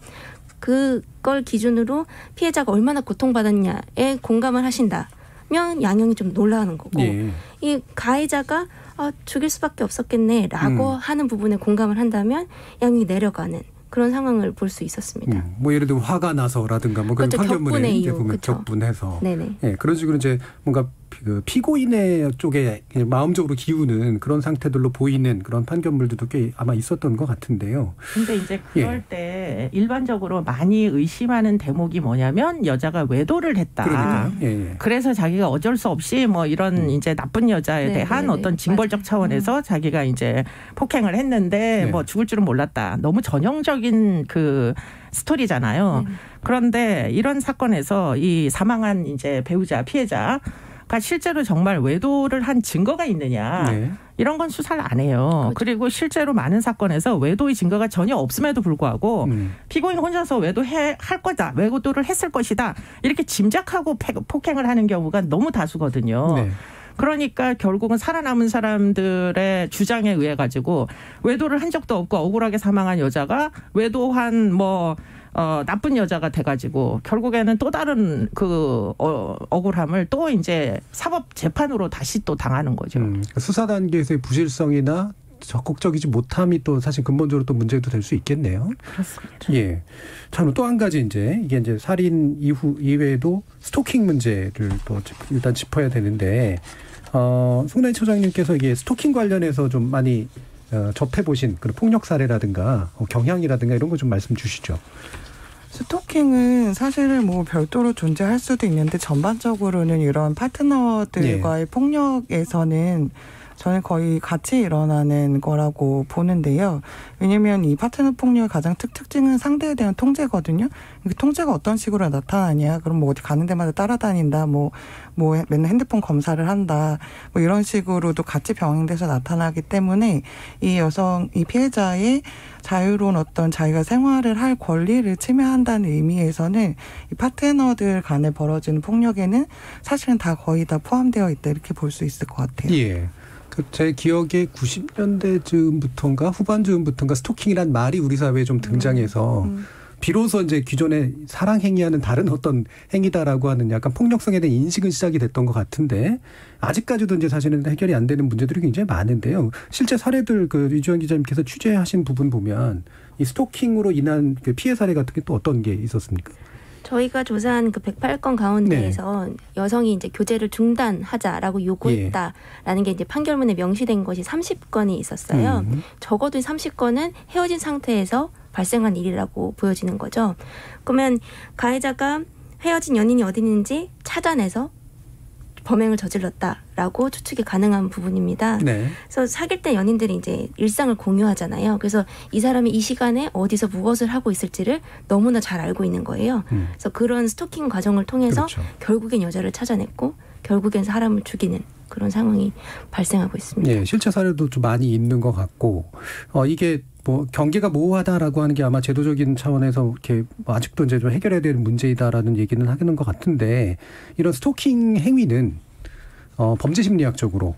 그걸 기준으로 피해자가 얼마나 고통받았냐에 공감을 하신다면 양형이 좀 놀라는 거고 이 가해자가 죽일 수밖에 없었겠네라고 하는 부분에 공감을 한다면 양형이 내려가는 그런 상황을 볼 수 있었습니다. 뭐 예를 들면 화가 나서라든가 뭐 그런 판결문에 이제 보면 격분해서 그런 식으로 이제 뭔가 그 피고인의 쪽에 마음적으로 기우는 그런 상태들로 보이는 그런 판결물들도 꽤 아마 있었던 것 같은데요. 근데 이제 그럴 때 일반적으로 많이 의심하는 대목이 뭐냐면 여자가 외도를 했다. 그래서 자기가 어쩔 수 없이 뭐 이런 이제 나쁜 여자에 대한 어떤 징벌적 차원에서 자기가 이제 폭행을 했는데 뭐 죽을 줄은 몰랐다. 너무 전형적인 그 스토리잖아요. 그런데 이런 사건에서 이 사망한 이제 배우자 피해자 실제로 정말 외도를 한 증거가 있느냐 이런 건 수사를 안 해요. 그리고 실제로 많은 사건에서 외도의 증거가 전혀 없음에도 불구하고 피고인 혼자서 외도할 거다. 외도를 했을 것이다. 이렇게 짐작하고 폭행을 하는 경우가 너무 다수거든요. 그러니까 결국은 살아남은 사람들의 주장에 의해 가지고 외도를 한 적도 없고 억울하게 사망한 여자가 외도한 나쁜 여자가 돼가지고 결국에는 또 다른 그 억울함을 또 이제 사법 재판으로 다시 또 당하는 거죠. 수사 단계에서의 부실성이나 적극적이지 못함이 또 사실 근본적으로 또 문제도 될 수 있겠네요. 그렇습니다. 참 또 한 가지 이게 이제 살인 이외에도 스토킹 문제를 또 일단 짚어야 되는데 송나인 처장님께서 이게 스토킹 관련해서 좀 많이 접해보신 그런 폭력 사례라든가 경향이라든가 이런 거 좀 말씀 주시죠. 스토킹은 사실은 뭐 별도로 존재할 수도 있는데 전반적으로는 이런 파트너들과의 폭력에서는 저는 거의 같이 일어나는 거라고 보는데요. 왜냐하면 이 파트너 폭력의 가장 특징은 상대에 대한 통제거든요. 통제가 어떤 식으로 나타나냐. 그럼 뭐 어디 가는 데마다 따라다닌다. 뭐 맨날 핸드폰 검사를 한다. 뭐 이런 식으로도 같이 병행돼서 나타나기 때문에 이 피해자의 자유로운 어떤 자기가 생활을 할 권리를 침해한다는 의미에서는 이 파트너들 간에 벌어지는 폭력에는 사실은 다 거의 다 포함되어 있다. 이렇게 볼 수 있을 것 같아요. 예. 제 기억에 90년대 즈음부터인가 후반 즈음부터인가 스토킹이란 말이 우리 사회에 좀 등장해서 비로소 이제 기존에 사랑 행위하는 다른 어떤 행위다라고 하는 약간 폭력성에 대한 인식은 시작이 됐던 것 같은데 아직까지도 이제 사실은 해결이 안 되는 문제들이 굉장히 많은데요. 실제 사례들 이주연 기자님께서 취재하신 부분 보면 이 스토킹으로 인한 그 피해 사례 같은 게 또 어떤 게 있었습니까? 저희가 조사한 그 108건 가운데에서 여성이 이제 교제를 중단하자라고 요구했다라는 게 이제 판결문에 명시된 것이 30건이 있었어요. 적어도 30건은 헤어진 상태에서 발생한 일이라고 보여지는 거죠. 그러면 가해자가 헤어진 연인이 어디 있는지 찾아내서 범행을 저질렀다라고 추측이 가능한 부분입니다. 네. 그래서 사귈 때 연인들이 이제 일상을 공유하잖아요. 그래서 이 사람이 이 시간에 어디서 무엇을 하고 있을지를 너무나 잘 알고 있는 거예요. 그래서 그런 스토킹 과정을 통해서 그렇죠. 결국엔 여자를 찾아냈고 결국엔 사람을 죽이는 그런 상황이 발생하고 있습니다. 네, 실제 사례도 좀 많이 있는 것 같고 이게 뭐 경계가 모호하다라고 하는 게 아마 제도적인 차원에서 이렇게 아직도 이제 좀 해결해야 되는 문제이다라는 얘기는 하는 것 같은데 이런 스토킹 행위는 범죄 심리학적으로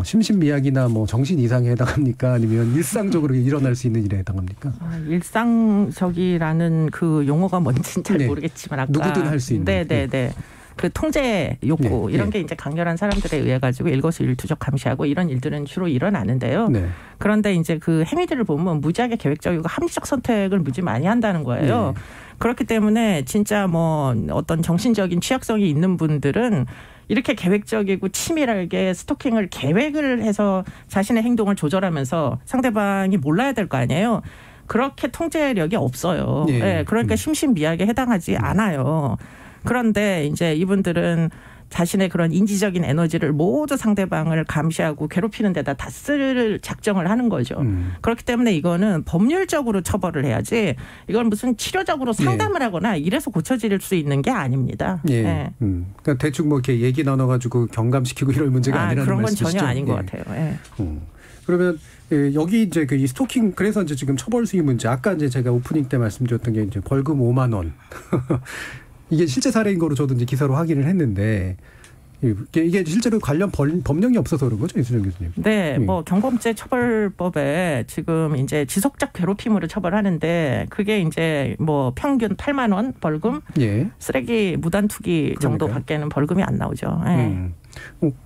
심신미약이나 뭐 정신 이상에 해당합니까? 아니면 일상적으로 일어날 수 있는 일에 해당합니까? 일상적이라는 그 용어가 뭔지는 잘 모르겠지만 아까 누구든 할 수 있는. 네네네. 그 통제 욕구 이런 게 이제 강렬한 사람들에 의해 가지고 일거수일투족 감시하고 이런 일들은 주로 일어나는데요. 네. 그런데 이제 그 행위들을 보면 무지하게 계획적이고 합리적 선택을 무지 많이 한다는 거예요. 네. 그렇기 때문에 진짜 뭐 어떤 정신적인 취약성이 있는 분들은 이렇게 계획적이고 치밀하게 스토킹을 계획을 해서 자신의 행동을 조절하면서 상대방이 몰라야 될 거 아니에요. 그렇게 통제력이 없어요. 네. 네. 그러니까 심신미약에 해당하지 않아요. 그런데 이제 이분들은 자신의 그런 인지적인 에너지를 모두 상대방을 감시하고 괴롭히는 데다 다 쓸 작정을 하는 거죠. 그렇기 때문에 이거는 법률적으로 처벌을 해야지 이건 무슨 치료적으로 상담을 하거나 이래서 고쳐질 수 있는 게 아닙니다. 예. 네. 그러니까 대충 뭐 이렇게 얘기 나눠가지고 경감시키고 이럴 문제가 아니라는 그런 건 말씀이시죠? 전혀 아닌 것 같아요. 예. 그러면 여기 이제 이 스토킹 그래서 이제 지금 처벌 수위 문제 아까 이제 제가 오프닝 때 말씀드렸던 게 이제 벌금 5만 원. 이게 실제 사례인 거로 저도 이제 기사로 확인을 했는데 이게 실제로 관련 법령이 없어서 그런 거죠, 이수정 교수님? 네, 뭐 경범죄 처벌법에 지금 이제 지속적 괴롭힘으로 처벌하는데 그게 이제 뭐 평균 8만 원 벌금, 쓰레기 무단 투기 정도밖에는 벌금이 안 나오죠. 네.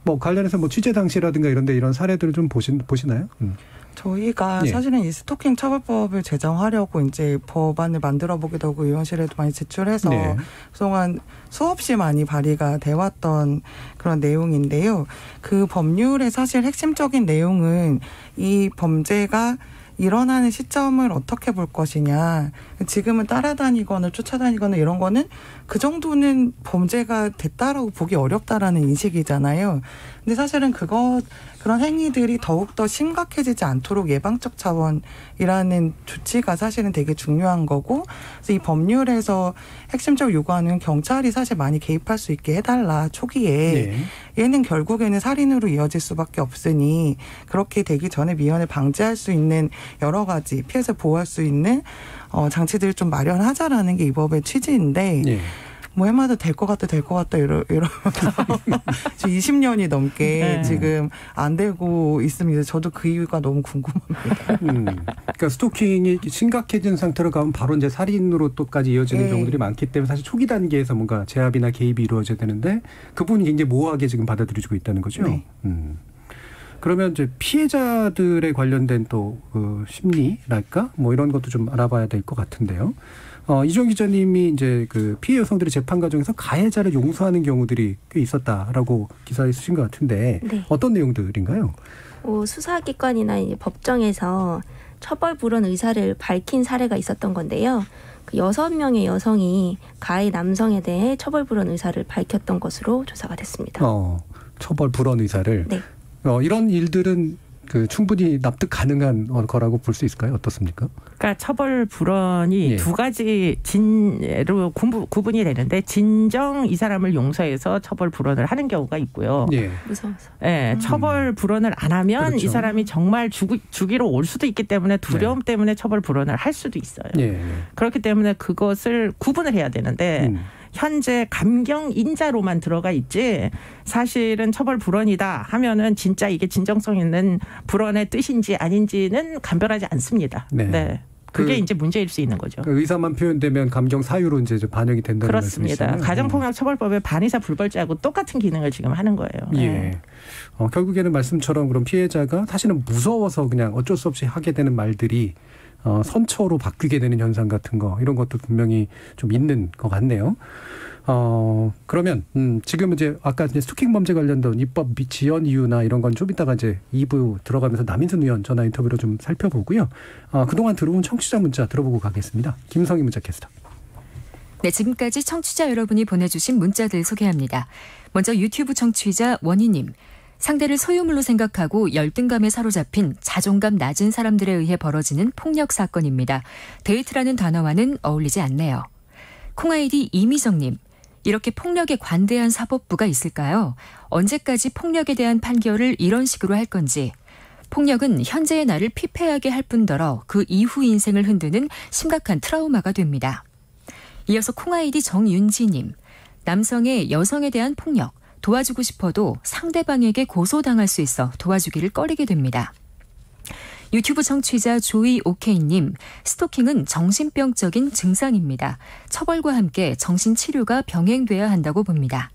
뭐 관련해서 뭐 취재 당시라든가 이런데 이런 사례들을 좀 보시나요? 저희가 사실은 이 스토킹 처벌법을 제정하려고 이제 법안을 만들어 보기도 하고 의원실에도 많이 제출해서 그동안 수없이 많이 발의가 돼왔던 그런 내용인데요. 그 법률의 사실 핵심적인 내용은 이 범죄가 일어나는 시점을 어떻게 볼 것이냐. 지금은 따라다니거나 쫓아다니거나 이런 거는 그 정도는 범죄가 됐다라고 보기 어렵다라는 인식이잖아요. 근데 사실은 그런 행위들이 더욱더 심각해지지 않도록 예방적 차원이라는 조치가 사실은 되게 중요한 거고, 그래서 이 법률에서 핵심적으로 요구하는 경찰이 사실 많이 개입할 수 있게 해달라, 초기에. 얘는 결국에는 살인으로 이어질 수밖에 없으니 그렇게 되기 전에 미연을 방지할 수 있는 여러 가지 피해자 보호할 수 있는 장치들을 좀 마련하자라는 게 이 법의 취지인데 뭐 해마다 될 것 같다 이러면서 20년이 넘게 지금 안 되고 있습니다. 저도 그 이유가 너무 궁금합니다. 그러니까 스토킹이 심각해진 상태로 가면 바로 이제 살인으로 또까지 이어지는 경우들이 많기 때문에 사실 초기 단계에서 뭔가 제압이나 개입이 이루어져야 되는데 그 부분이 굉장히 모호하게 지금 받아들여지고 있다는 거죠. 네. 그러면 이제 피해자들에 관련된 또 그 심리랄까 뭐 이런 것도 좀 알아봐야 될 것 같은데요. 이주연 기자님이 이제 그 피해 여성들의 재판 과정에서 가해자를 용서하는 경우들이 꽤 있었다라고 기사에 쓰신 것 같은데 어떤 내용들인가요? 수사기관이나 법정에서 처벌 불원 의사를 밝힌 사례가 있었던 건데요. 6명의 여성이 가해 남성에 대해 처벌 불원 의사를 밝혔던 것으로 조사가 됐습니다. 처벌 불원 의사를. 네. 이런 일들은 충분히 납득 가능한 거라고 볼 수 있을까요? 어떻습니까? 그러니까 처벌 불원이 두 가지 진로 구분이 되는데 진정 이 사람을 용서해서 처벌 불원을 하는 경우가 있고요. 무서워서. 처벌 불원을 안 하면 그렇죠. 이 사람이 정말 죽이러 올 수도 있기 때문에 두려움 때문에 처벌 불원을 할 수도 있어요. 그렇기 때문에 그것을 구분을 해야 되는데 현재 감경인자로만 들어가 있지 사실은 처벌 불원이다 하면은 진짜 이게 진정성 있는 불원의 뜻인지 아닌지는 간별하지 않습니다. 네. 그게 이제 문제일 수 있는 거죠. 의사만 표현되면 감경 사유로 이제 반영이 된다는 그렇습니다. 말씀이시죠? 가정폭력처벌법의 반의사 불벌죄하고 똑같은 기능을 지금 하는 거예요. 결국에는 말씀처럼 그럼 피해자가 사실은 무서워서 그냥 어쩔 수 없이 하게 되는 말들이 선처로 바뀌게 되는 현상 같은 거 이런 것도 분명히 좀 있는 것 같네요. 그러면 지금 이제 아까 이제 스토킹 범죄 관련된 입법 지연 이유나 이런 건 좀 이따가 이제 2부 들어가면서 남인순 의원 전화 인터뷰로 좀 살펴보고요. 그동안 들어온 청취자 문자 들어보고 가겠습니다. 김성희 문자 캐스터. 네, 지금까지 청취자 여러분이 보내주신 문자들 소개합니다. 먼저 유튜브 청취자 원희님. 상대를 소유물로 생각하고 열등감에 사로잡힌 자존감 낮은 사람들에 의해 벌어지는 폭력 사건입니다. 데이트라는 단어와는 어울리지 않네요. 콩아이디 이미정님. 이렇게 폭력에 관대한 사법부가 있을까요? 언제까지 폭력에 대한 판결을 이런 식으로 할 건지. 폭력은 현재의 나를 피폐하게 할 뿐더러 그 이후 인생을 흔드는 심각한 트라우마가 됩니다. 이어서 콩아이디 정윤지님. 남성의 여성에 대한 폭력. 도와주고 싶어도 상대방에게 고소당할 수 있어 도와주기를 꺼리게 됩니다. 유튜브 청취자 조이오케이님, 스토킹은 정신병적인 증상입니다. 처벌과 함께 정신치료가 병행돼야 한다고 봅니다.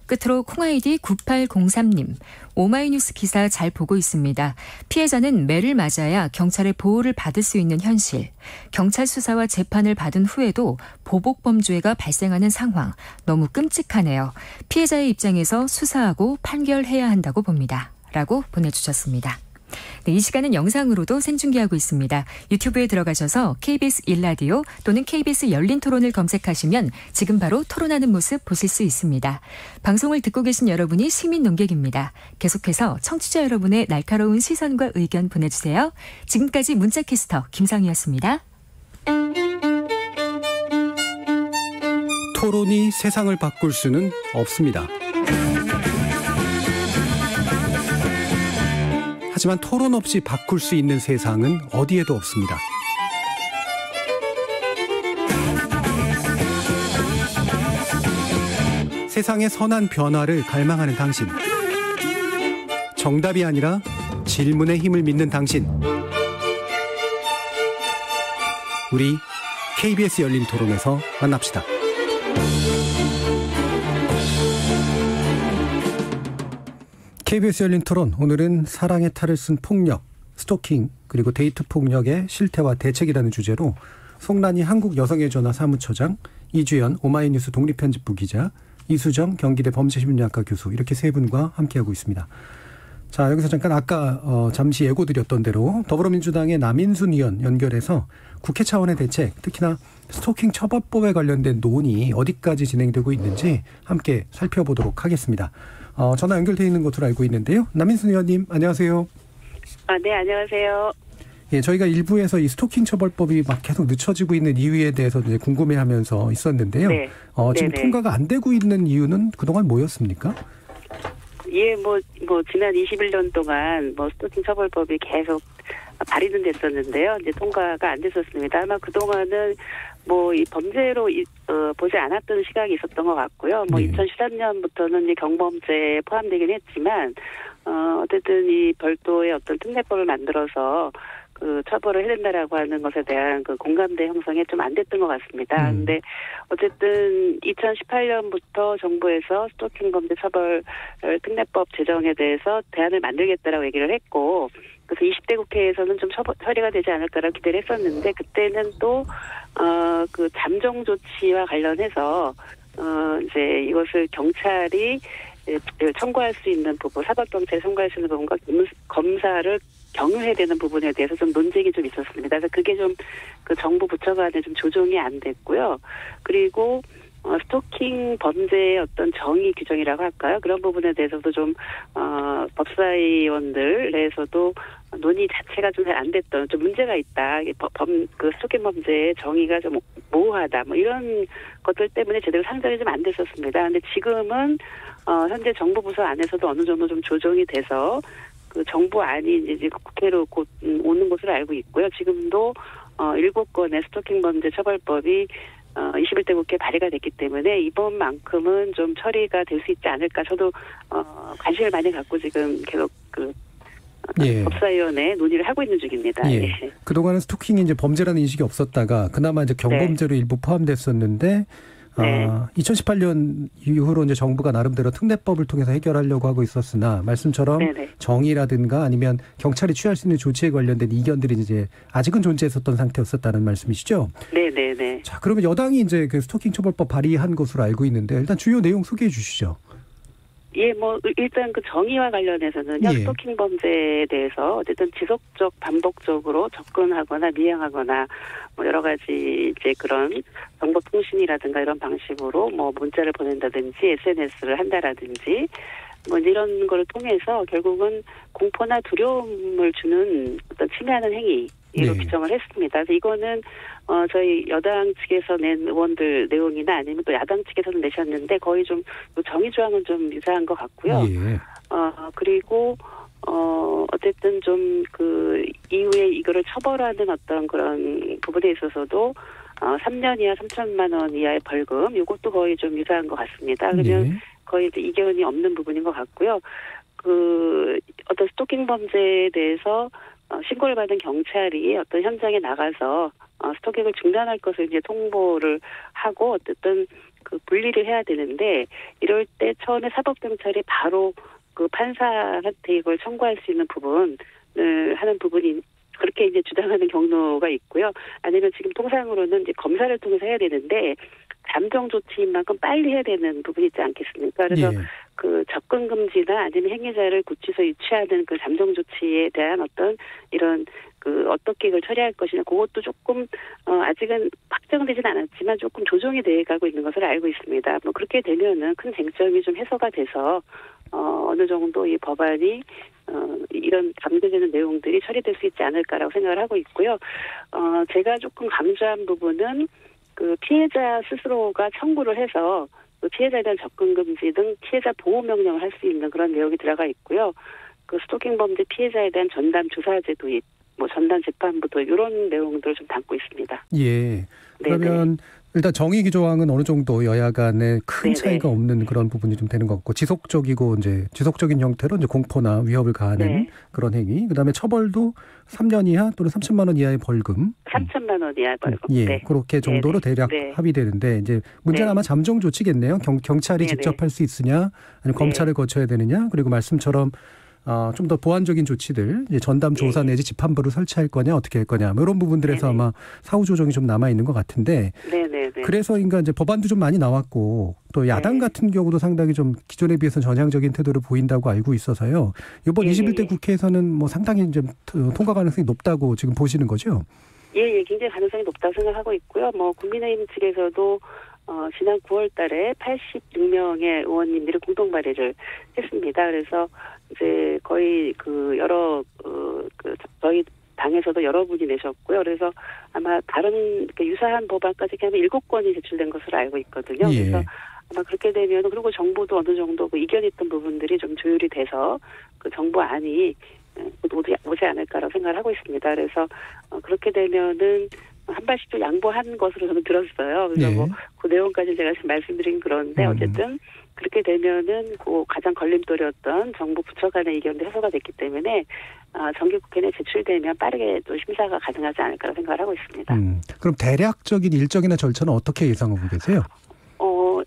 끝으로 콩아이디 9803님, 오마이뉴스 기사 잘 보고 있습니다. 피해자는 매를 맞아야 경찰의 보호를 받을 수 있는 현실. 경찰 수사와 재판을 받은 후에도 보복 범죄가 발생하는 상황. 너무 끔찍하네요. 피해자의 입장에서 수사하고 판결해야 한다고 봅니다. 라고 보내주셨습니다. 네, 이 시간은 영상으로도 생중계하고 있습니다. 유튜브에 들어가셔서 KBS 1라디오 또는 KBS 열린 토론을 검색하시면 지금 바로 토론하는 모습 보실 수 있습니다. 방송을 듣고 계신 여러분이 시민 논객입니다. 계속해서 청취자 여러분의 날카로운 시선과 의견 보내주세요. 지금까지 문자캐스터 김상희였습니다. 토론이 세상을 바꿀 수는 없습니다. 하지만 토론 없이 바꿀 수 있는 세상은 어디에도 없습니다. 세상의 선한 변화를 갈망하는 당신. 정답이 아니라 질문의 힘을 믿는 당신. 우리 KBS 열린 토론에서 만납시다. KBS 열린 토론, 오늘은 사랑의 탈을 쓴 폭력, 스토킹, 그리고 데이트 폭력의 실태와 대책이라는 주제로 송란희 한국여성의전화 사무처장, 이주연 오마이뉴스 독립편집부 기자, 이수정 경기대 범죄심리학과 교수, 이렇게 세 분과 함께하고 있습니다. 자, 여기서 잠깐 아까 잠시 예고드렸던 대로 더불어민주당의 남인순 의원 연결해서 국회 차원의 대책, 특히나 스토킹 처벌법에 관련된 논의 어디까지 진행되고 있는지 함께 살펴보도록 하겠습니다. 전화 연결되어 있는 것으로 알고 있는데요. 남인순 의원님, 안녕하세요. 네, 안녕하세요. 예, 저희가 일부에서 이 스토킹 처벌법이 막 계속 늦춰지고 있는 이유에 대해서 이제 궁금해하면서 있었는데요. 네. 지금 통과가 안 되고 있는 이유는 그동안 뭐였습니까? 예, 지난 21년 동안 스토킹 처벌법이 계속 발의는 됐었는데요. 이제 통과가 안 됐었습니다. 아마 그동안은 이 범죄로 보지 않았던 시각이 있었던 것 같고요. 2013년부터는 이제 경범죄에 포함되긴 했지만, 어쨌든 이 별도의 어떤 특례법을 만들어서 그 처벌을 해야 된다라고 하는 것에 대한 그 공감대 형성이 좀 안 됐던 것 같습니다. 근데 어쨌든 2018년부터 정부에서 스토킹 범죄 처벌 특례법 제정에 대해서 대안을 만들겠다라고 얘기를 했고, 그래서 20대 국회에서는 좀 처리가 되지 않을까라고 기대를 했었는데, 그때는 또 그 잠정 조치와 관련해서 이제 이것을 경찰이 청구할 수 있는 부분, 사법경찰이 청구할 수 있는 부분과 검사를 경유해야 되는 부분에 대해서 좀 논쟁이 좀 있었습니다. 그래서 그게 좀 그 정부 부처 간에 좀 조정이 안 됐고요. 그리고 스토킹 범죄의 어떤 정의 규정이라고 할까요? 그런 부분에 대해서도 좀 법사위원들 내에서도 논의 자체가 좀 잘 안 됐던 좀 문제가 있다. 그 스토킹 범죄의 정의가 좀 모호하다. 뭐 이런 것들 때문에 제대로 상정이 좀 안 됐었습니다. 근데 지금은 현재 정부 부서 안에서도 어느 정도 좀 조정이 돼서 그 정부 안이 이제 국회로 곧 오는 것으로 알고 있고요. 지금도 7건의 스토킹 범죄 처벌법이 21대 국회에 발의가 됐기 때문에 이번만큼은 좀 처리가 될 수 있지 않을까. 저도 관심을 많이 갖고 지금 계속 법사위원회 논의를 하고 있는 중입니다. 예. 그동안은 스토킹이 이제 범죄라는 인식이 없었다가 그나마 이제 경범죄로 일부 포함됐었는데 2018년 이후로 이제 정부가 나름대로 특례법을 통해서 해결하려고 하고 있었으나 말씀처럼 정의라든가 아니면 경찰이 취할 수 있는 조치에 관련된 이견들이 이제 아직은 존재했었던 상태였었다는 말씀이시죠? 네네네. 자, 그러면 여당이 이제 그 스토킹 처벌법 발의한 것으로 알고 있는데 일단 주요 내용 소개해 주시죠. 예, 뭐 일단 그 정의와 관련해서는요. 스토킹 범죄에 대해서 어쨌든 지속적 반복적으로 접근하거나 미행하거나 뭐 여러 가지 이제 그런 정보통신이라든가 이런 방식으로 뭐 문자를 보낸다든지 SNS를 한다라든지 뭐 이런 걸 통해서 결국은 공포나 두려움을 주는 어떤 침해하는 행위로 규정을 했습니다. 그래서 이거는 저희 여당 측에서 낸 의원들 내용이나 아니면 또 야당 측에서도 내셨는데 거의 좀 정의 조항은 좀 유사한 것 같고요. 그리고 어쨌든 좀 그 이후에 이거를 처벌하는 어떤 그런 부분에 있어서도 3년 이하 3천만 원 이하의 벌금, 이것도 거의 좀 유사한 것 같습니다. 그러면 거의 이제 이견이 없는 부분인 것 같고요. 그 어떤 스토킹 범죄에 대해서 신고를 받은 경찰이 어떤 현장에 나가서 스토킹을 중단할 것을 이제 통보를 하고 어쨌든 그 분리를 해야 되는데 이럴 때 처음에 사법경찰이 바로 그 판사한테 이걸 청구할 수 있는 부분을 하는 부분이 그렇게 이제 주장하는 경로가 있고요. 아니면 지금 통상으로는 이제 검사를 통해서 해야 되는데 잠정 조치인 만큼 빨리 해야 되는 부분이 있지 않겠습니까? 그래서 그 접근 금지나 아니면 행위자를 구치소 유치하는 그 잠정 조치에 대한 어떤 이런 그 어떻게 이걸 처리할 것이냐 그것도 조금 아직은 확정되진 않았지만 조금 조정이 돼가고 있는 것을 알고 있습니다. 뭐 그렇게 되면은 큰 쟁점이 좀 해소가 돼서 어느 정도 이 법안이 이런 담겨지는 내용들이 처리될 수 있지 않을까라고 생각을 하고 있고요. 제가 조금 강조한 부분은 그 피해자 스스로가 청구를 해서 그 피해자에 대한 접근 금지 등 피해자 보호 명령을 할 수 있는 그런 내용이 들어가 있고요. 그 스토킹 범죄 피해자에 대한 전담 조사제 도입, 뭐 전담 재판부 도입 이런 내용들을 좀 담고 있습니다. 예. 그러면 일단 정의 조항은 어느 정도 여야 간에 큰 차이가 없는 그런 부분이 좀 되는 것 같고 지속적이고 이제 지속적인 형태로 이제 공포나 위협을 가하는 그런 행위. 그다음에 처벌도 3년 이하 또는 3천만 원 이하의 벌금. 3천만 원 이하의 벌금. 예, 그렇게 정도로 대략 합의되는데 이제 문제는 아마 잠정 조치겠네요. 경찰이 직접 할 수 있으냐, 아니면 검찰을 거쳐야 되느냐. 그리고 말씀처럼 좀 더 보완적인 조치들, 이제 전담 조사 내지 집합부를 설치할 거냐, 어떻게 할 거냐, 뭐 이런 부분들에서 아마 사후 조정이 좀 남아 있는 것 같은데. 그래서 그러니까 이제 법안도 좀 많이 나왔고 또 야당 같은 경우도 상당히 좀 기존에 비해서 전향적인 태도를 보인다고 알고 있어서요. 이번 21대 국회에서는 뭐 상당히 좀 통과 가능성이 높다고 지금 보시는 거죠? 예, 굉장히 가능성이 높다고 생각하고 있고요. 뭐 국민의힘 측에서도 지난 9월 달에 86명의 의원님들이 공동 발의를 했습니다. 그래서 이제 거의 그 여러 저희 당에서도 여러 분이 내셨고요. 그래서 아마 다른 유사한 법안까지 하면 7건이 제출된 것으로 알고 있거든요. 그래서 아마 그렇게 되면 그리고 정부도 어느 정도 그 이견 있던 부분들이 좀 조율이 돼서 그 정부 안이 오지 않을까라고 생각을 하고 있습니다. 그래서 그렇게 되면은 한 발씩 좀 양보한 것으로 저는 들었어요. 그래서 뭐 그 내용까지 제가 지금 말씀드린 그런데 어쨌든 그렇게 되면은 그 가장 걸림돌이었던 정부 부처 간의 의견도 해소가 됐기 때문에 정기국회에 제출되면 빠르게 또 심사가 가능하지 않을까라고 생각을 하고 있습니다. 그럼 대략적인 일정이나 절차는 어떻게 예상하고 계세요?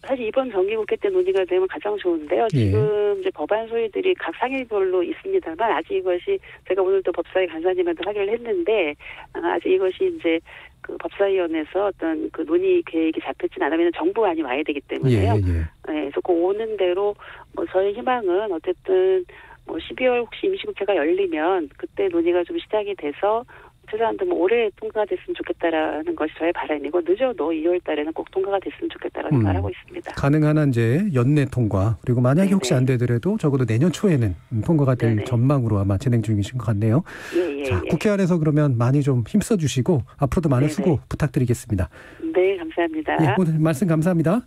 사실 이번 정기국회 때 논의가 되면 가장 좋은데요. 지금 이제 법안 소위들이 각 상임별로 있습니다만 아직 이것이 제가 오늘도 법사위 간사님한테 확인을 했는데 아직 이것이 이제 그 법사위원회에서 어떤 그 논의 계획이 잡혔진 않으면 정부안이 와야 되기 때문에요. 그래서 그 오는 대로 뭐 저희 희망은 어쨌든 뭐 12월 혹시 임시국회가 열리면 그때 논의가 좀 시작이 돼서 최소한도 뭐 올해 통과가 됐으면 좋겠다라는 것이 저의 바람이고 늦어도 2월 달에는 꼭 통과가 됐으면 좋겠다라고 생각하고 있습니다. 가능한 한 이제 연내 통과 그리고 만약에 네네. 혹시 안 되더라도 적어도 내년 초에는 통과가 될 네네. 전망으로 아마 진행 중이신 것 같네요. 자, 국회 안에서 그러면 많이 좀 힘써 주시고 앞으로도 많은 네네. 수고 부탁드리겠습니다. 네, 감사합니다. 예, 오늘 말씀 감사합니다.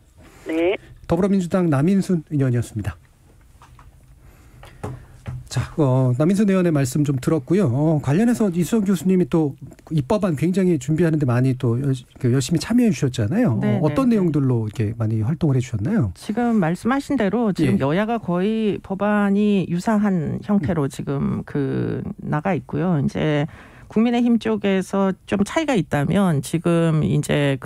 네. 더불어민주당 남인순 의원이었습니다. 자, 남인순 의원의 말씀 좀 들었고요. 관련해서 이수정 교수님이 또 입법안 굉장히 준비하는데 많이 또 열심히 참여해 주셨잖아요. 네, 어떤 네, 내용들로 이렇게 많이 활동을 해 주셨나요? 지금 말씀하신 대로 지금 예. 여야가 거의 법안이 유사한 형태로 지금 나가 있고요. 이제 국민의힘 쪽에서 좀 차이가 있다면 지금 이제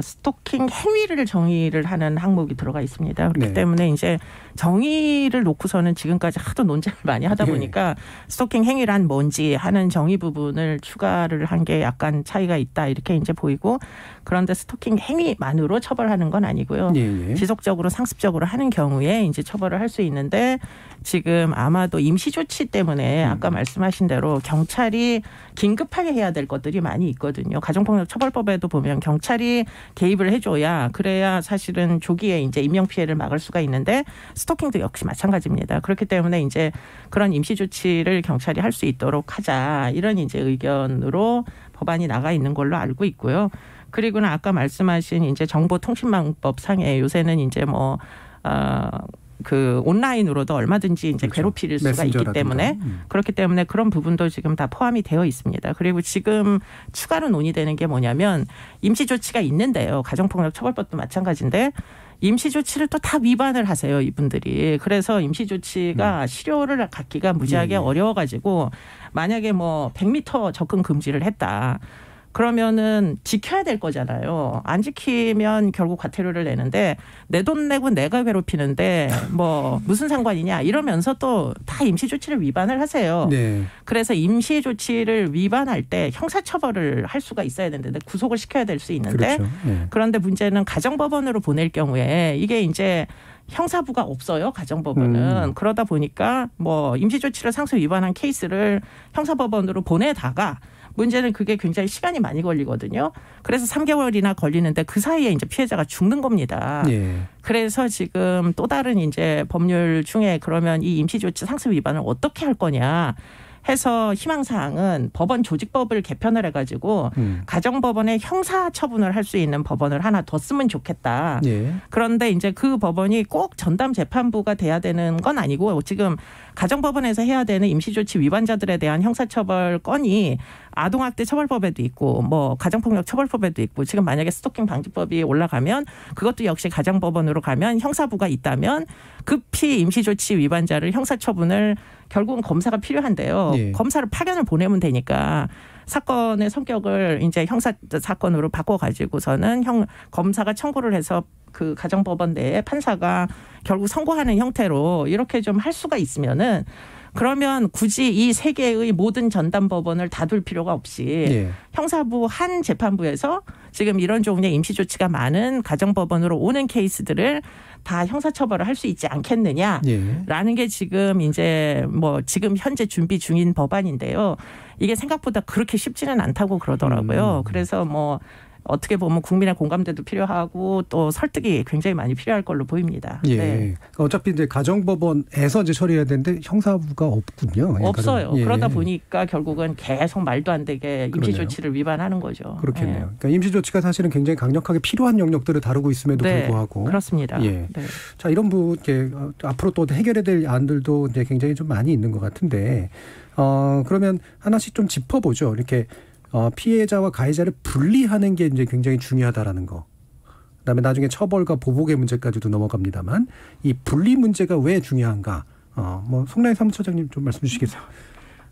스토킹 행위를 정의를 하는 항목이 들어가 있습니다. 그렇기 네. 때문에 이제 정의를 놓고서는 지금까지 하도 논쟁을 많이 하다 보니까 스토킹 행위란 뭔지 하는 정의 부분을 추가를 한 게 약간 차이가 있다 이렇게 이제 보이고 그런데 스토킹 행위만으로 처벌하는 건 아니고요. 예. 지속적으로 상습적으로 하는 경우에 이제 처벌을 할 수 있는데 지금 아마도 임시조치 때문에 아까 말씀하신 대로 경찰이 긴급하게 해야 될 것들이 많이 있거든요. 가정폭력처벌법에도 보면 경찰이 개입을 해줘야 그래야 사실은 조기에 이제 인명피해를 막을 수가 있는데 스토킹도 역시 마찬가지입니다. 그렇기 때문에 이제 그런 임시조치를 경찰이 할 수 있도록 하자 이런 이제 의견으로 법안이 나가 있는 걸로 알고 있고요. 그리고는 아까 말씀하신 이제 정보통신망법 상에 요새는 이제 온라인으로도 얼마든지 이제 그렇죠. 괴롭힐 수가 있기 메신저라든가. 때문에 그렇기 때문에 그런 부분도 지금 다 포함이 되어 있습니다. 그리고 지금 추가로 논의되는 게 뭐냐면 임시조치가 있는데요. 가정폭력처벌법도 마찬가지인데 임시조치를 또 다 위반을 하세요, 이분들이. 그래서 임시조치가 실효를 갖기가 무지하게 어려워가지고 만약에 100m 접근 금지를 했다. 그러면은 지켜야 될 거잖아요. 안 지키면 결국 과태료를 내는데 내 돈 내고 내가 괴롭히는데 무슨 상관이냐 이러면서 또 다 임시조치를 위반을 하세요. 네. 그래서 임시조치를 위반할 때 형사처벌을 할 수가 있어야 되는데 구속을 시켜야 될 수 있는데 그렇죠. 네. 그런데 문제는 가정법원으로 보낼 경우에 이게 이제 형사부가 없어요. 가정법원은. 그러다 보니까 임시조치를 상습 위반한 케이스를 형사법원으로 보내다가 문제는 그게 굉장히 시간이 많이 걸리거든요. 그래서 3개월이나 걸리는데 그 사이에 이제 피해자가 죽는 겁니다. 예. 그래서 지금 또 다른 이제 법률 중에 그러면 이 임시조치 상습 위반을 어떻게 할 거냐 해서 희망사항은 법원 조직법을 개편을 해가지고 가정법원에 형사처분을 할 수 있는 법원을 하나 더 쓰면 좋겠다. 예. 그런데 이제 그 법원이 꼭 전담 재판부가 돼야 되는 건 아니고 지금 가정법원에서 해야 되는 임시조치 위반자들에 대한 형사처벌 건이 아동학대 처벌법에도 있고 가정폭력 처벌법에도 있고 지금 만약에 스토킹 방지법이 올라가면 그것도 역시 가정법원으로 가면 형사부가 있다면 급히 임시조치 위반자를 형사처분을 결국은 검사가 필요한데요. 예. 검사를 파견을 보내면 되니까 사건의 성격을 이제 형사 사건으로 바꿔가지고서는 검사가 청구를 해서 그 가정법원 내에 판사가 결국 선고하는 형태로 이렇게 좀 할 수가 있으면은 그러면 굳이 이 세 개의 모든 전담 법원을 다 둘 필요가 없이 형사부 한 재판부에서 지금 이런 종류의 임시조치가 많은 가정법원으로 오는 케이스들을 다 형사처벌을 할 수 있지 않겠느냐라는 게 지금 이제 지금 현재 준비 중인 법안인데요. 이게 생각보다 그렇게 쉽지는 않다고 그러더라고요. 그래서 어떻게 보면 국민의 공감대도 필요하고 또 설득이 굉장히 많이 필요할 걸로 보입니다. 예. 네. 어차피 이제 가정법원에서 이제 처리해야 되는데 형사부가 없군요. 없어요. 그러다 보니까 결국은 계속 말도 안 되게 임시조치를 위반하는 거죠. 그렇겠네요. 네. 그러니까 임시조치가 사실은 굉장히 강력하게 필요한 영역들을 다루고 있음에도 불구하고 그렇습니다. 예. 네. 자, 이런 부분 앞으로 또 해결해야 될 안들도 이제 굉장히 좀 많이 있는 것 같은데 그러면 하나씩 좀 짚어보죠. 이렇게. 피해자와 가해자를 분리하는 게 이제 굉장히 중요하다라는 거. 그다음에 나중에 처벌과 보복의 문제까지도 넘어갑니다만 이 분리 문제가 왜 중요한가? 송라인 사무처장님 좀 말씀 주시겠어요?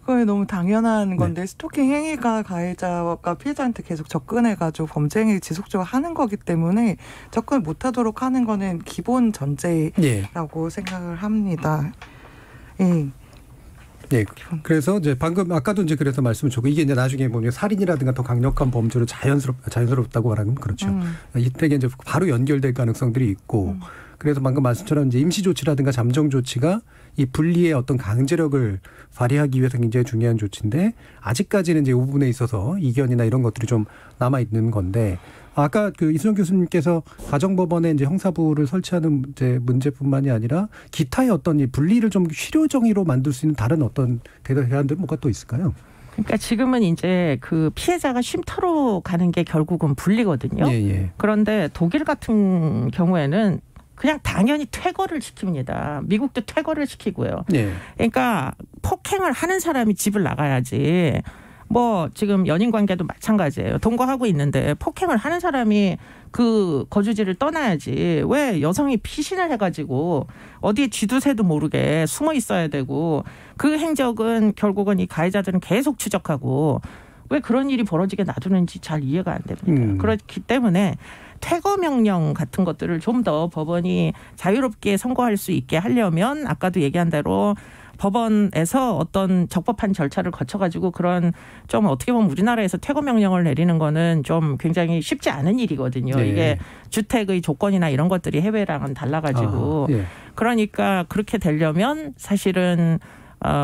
그건 너무 당연한 건데 스토킹 행위가 가해자와 피해자한테 계속 접근해가지고 범죄 행위를 지속적으로 하는 거기 때문에 접근을 못하도록 하는 거는 기본 전제라고 생각을 합니다. 예. 네. 그래서 이제 방금 아까도 이제 그래서 말씀을 주고 이게 이제 나중에 보면 살인이라든가 더 강력한 범죄로 자연스럽다고 말하면 그렇죠. 이때 이제 바로 연결될 가능성들이 있고 그래서 방금 말씀처럼 이제 임시 조치라든가 잠정 조치가 이 분리의 어떤 강제력을 발휘하기 위해서 굉장히 중요한 조치인데 아직까지는 이제 이 부분에 있어서 이견이나 이런 것들이 좀 남아 있는 건데 아까 그 이수정 교수님께서 가정법원에 이제 형사부를 설치하는 이제 문제뿐만이 아니라 기타의 어떤 이 분리를 좀 실효정의로 만들 수 있는 다른 어떤 대안들은 뭐가 또 있을까요? 그러니까 지금은 이제 그 피해자가 쉼터로 가는 게 결국은 분리거든요. 예. 그런데 독일 같은 경우에는 그냥 당연히 퇴거를 시킵니다. 미국도 퇴거를 시키고요. 네. 그러니까 폭행을 하는 사람이 집을 나가야지. 뭐 지금 연인 관계도 마찬가지예요. 동거하고 있는데 폭행을 하는 사람이 그 거주지를 떠나야지. 왜 여성이 피신을 해가지고 어디에 쥐두새도 모르게 숨어 있어야 되고 그 행적은 결국은 이 가해자들은 계속 추적하고 왜 그런 일이 벌어지게 놔두는지 잘 이해가 안 됩니다. 그렇기 때문에 퇴거 명령 같은 것들을 좀 더 법원이 자유롭게 선고할 수 있게 하려면 아까도 얘기한 대로 법원에서 어떤 적법한 절차를 거쳐가지고 그런 좀 어떻게 보면 우리나라에서 퇴거 명령을 내리는 거는 좀 굉장히 쉽지 않은 일이거든요. 네. 이게 주택의 조건이나 이런 것들이 해외랑은 달라가지고 예. 그러니까 그렇게 되려면 사실은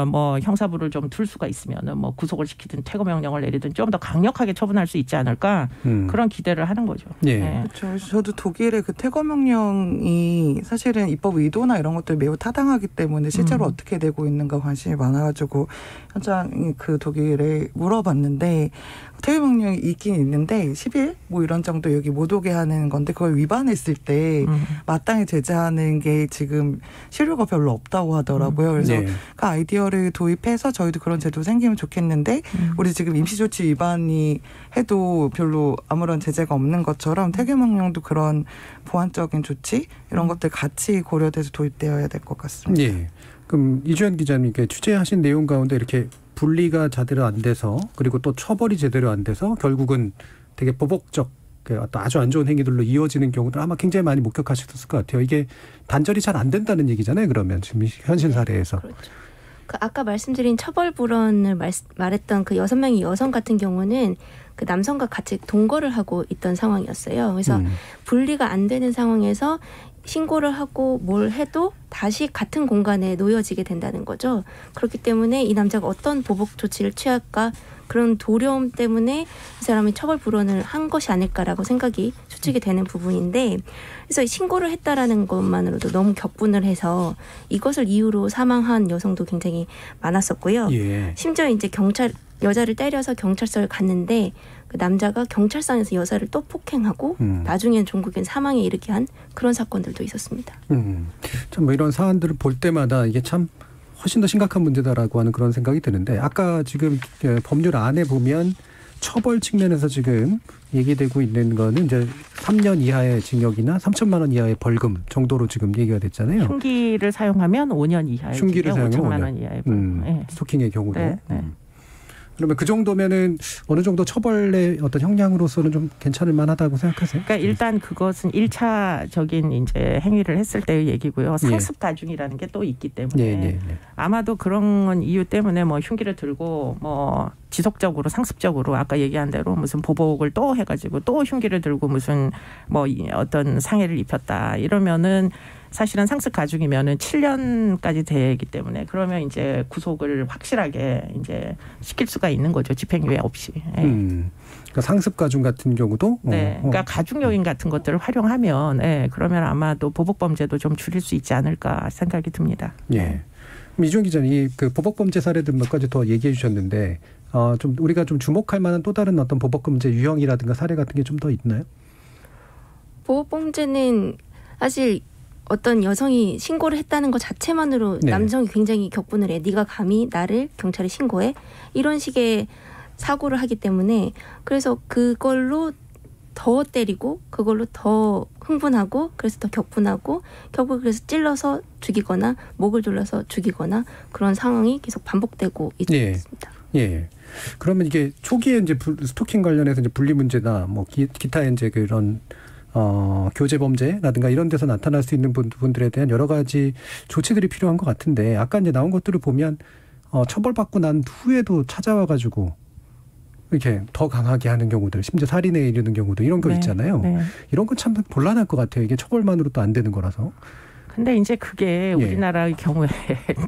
뭐 형사부를 좀 둘 수가 있으면은 뭐 구속을 시키든 퇴거 명령을 내리든 좀 더 강력하게 처분할 수 있지 않을까 그런 기대를 하는 거죠. 예. 네. 그렇죠. 저도 독일의 그 퇴거 명령이 사실은 입법 의도나 이런 것들 매우 타당하기 때문에 실제로 어떻게 되고 있는가 관심이 많아가지고 현장 그 독일에 물어봤는데 퇴거 명령이 있긴 있는데 10일 뭐 이런 정도 여기 못 오게 하는 건데 그걸 위반했을 때 마땅히 제재하는 게 지금 실효가 별로 없다고 하더라고요. 그래서 네. 그 아이디어를 도입해서 저희도 그런 제도 생기면 좋겠는데 우리 지금 임시조치 위반이 해도 별로 아무런 제재가 없는 것처럼 퇴거 명령도 그런 보완적인 조치 이런 것들 같이 고려돼서 도입되어야 될 것 같습니다. 네. 그럼 이주연 기자님께 취재하신 내용 가운데 이렇게 분리가 제대로 안 돼서 그리고 또 처벌이 제대로 안 돼서 결국은 되게 보복적 어떤 아주 안 좋은 행위들로 이어지는 경우들 아마 굉장히 많이 목격하셨을 것 같아요. 이게 단절이 잘 안 된다는 얘기잖아요. 그러면 지금 현실 사례에서. 그렇죠. 그 아까 말씀드린 처벌 불원을 말했던 그 6명의 여성 같은 경우는 그 남성과 같이 동거를 하고 있던 상황이었어요. 그래서 분리가 안 되는 상황에서 신고를 하고 뭘 해도 다시 같은 공간에 놓여지게 된다는 거죠. 그렇기 때문에 이 남자가 어떤 보복 조치를 취할까 그런 두려움 때문에 이 사람이 처벌 불원을 한 것이 아닐까라고 생각이 추측이 되는 부분인데 그래서 신고를 했다라는 것만으로도 너무 격분을 해서 이것을 이유로 사망한 여성도 굉장히 많았었고요. 예. 심지어 이제 여자를 때려서 경찰서를 갔는데 그 남자가 경찰서에서 여자를 또 폭행하고 나중에는 종국엔 사망에 이르게 한 그런 사건들도 있었습니다. 참 뭐 이런 사안들을 볼 때마다 이게 참 훨씬 더 심각한 문제다라고 하는 그런 생각이 드는데 아까 지금 법률 안에 보면 처벌 측면에서 지금 얘기되고 있는 거는 이제 3년 이하의 징역이나 3천만 원 이하의 벌금 정도로 지금 얘기가 됐잖아요. 흉기를 사용하면 5년 이하의 흉기를 징역, 사용하면 5천만 원 이하의 벌금. 네. 스토킹의 경우도. 네, 네. 그러면 그 정도면은 어느 정도 처벌의 어떤 형량으로서는 좀 괜찮을 만하다고 생각하세요? 그러니까 일단 그것은 1차적인 이제 행위를 했을 때의 얘기고요. 상습 가중이라는 게 또 있기 때문에 아마도 그런 이유 때문에 뭐 흉기를 들고 뭐 지속적으로 상습적으로 아까 얘기한 대로 무슨 보복을 또 해가지고 또 흉기를 들고 무슨 뭐 어떤 상해를 입혔다 이러면은 사실은 상습 가중이면은 7년까지 되기 때문에 그러면 이제 구속을 확실하게 이제 시킬 수가 있는 거죠. 집행유예 없이. 그러니까 상습 가중 같은 경우도. 네. 그러니까 가중 요인 같은 것들을 활용하면, 그러면 아마도 보복 범죄도 좀 줄일 수 있지 않을까 생각이 듭니다. 예. 이주연 기자님, 그 보복 범죄 사례들 몇 가지 더 얘기해 주셨는데, 좀 우리가 좀 주목할 만한 또 다른 어떤 보복 범죄 유형이라든가 사례 같은 게 좀 더 있나요? 보복 범죄는 사실 어떤 여성이 신고를 했다는 것 자체만으로 남성이 굉장히 격분을 해. 네가 감히 나를 경찰에 신고해? 이런 식의 사고를 하기 때문에 그래서 그걸로 더 때리고 그걸로 더 흥분하고 그래서 더 격분하고 결국 그래서 찔러서 죽이거나 목을 졸라서 죽이거나 그런 상황이 계속 반복되고 있습니다. 예. 그러면 이게 초기에 이제 스토킹 관련해서 이제 분리 문제나 뭐 기타 이제 그런 교제 범죄라든가 이런 데서 나타날 수 있는 부분들에 대한 여러 가지 조치들이 필요한 것 같은데 아까 이제 나온 것들을 보면 처벌받고 난 후에도 찾아와가지고 이렇게 더 강하게 하는 경우들, 심지어 살인에 이르는 경우도 이런 거 있잖아요. 네. 이런 건 참 곤란할 것 같아요. 이게 처벌만으로 또 안 되는 거라서. 근데 이제 그게 우리나라의 경우에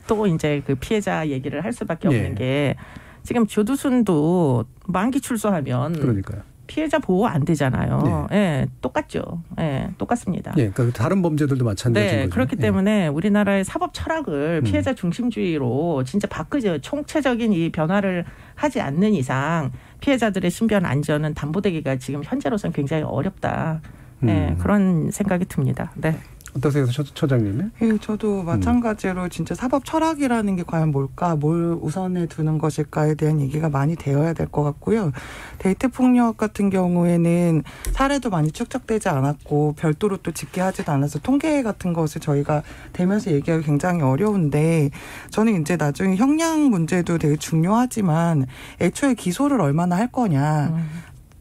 또 이제 그 피해자 얘기를 할 수밖에 없는 게 지금 조두순도 만기 출소하면 그러니까요. 피해자 보호 안 되잖아요. 예, 똑같죠. 예, 똑같습니다. 예, 그러니까 다른 범죄들도 마찬가지인 거죠. 그렇기 때문에 우리나라의 사법 철학을 피해자 중심주의로 진짜 바꾸죠. 총체적인 이 변화를 하지 않는 이상 피해자들의 신변 안전은 담보되기가 지금 현재로서는 굉장히 어렵다. 네, 그런 생각이 듭니다. 네. 어떠세요, 처장님은? 예, 저도 마찬가지로 진짜 사법 철학이라는 게 과연 뭘까, 뭘 우선에 두는 것일까에 대한 얘기가 많이 되어야 될 것 같고요. 데이트 폭력 같은 경우에는 사례도 많이 축적되지 않았고 별도로 또 집계하지도 않아서 통계 같은 것을 저희가 대면서 얘기하기 굉장히 어려운데, 저는 이제 나중에 형량 문제도 되게 중요하지만 애초에 기소를 얼마나 할 거냐.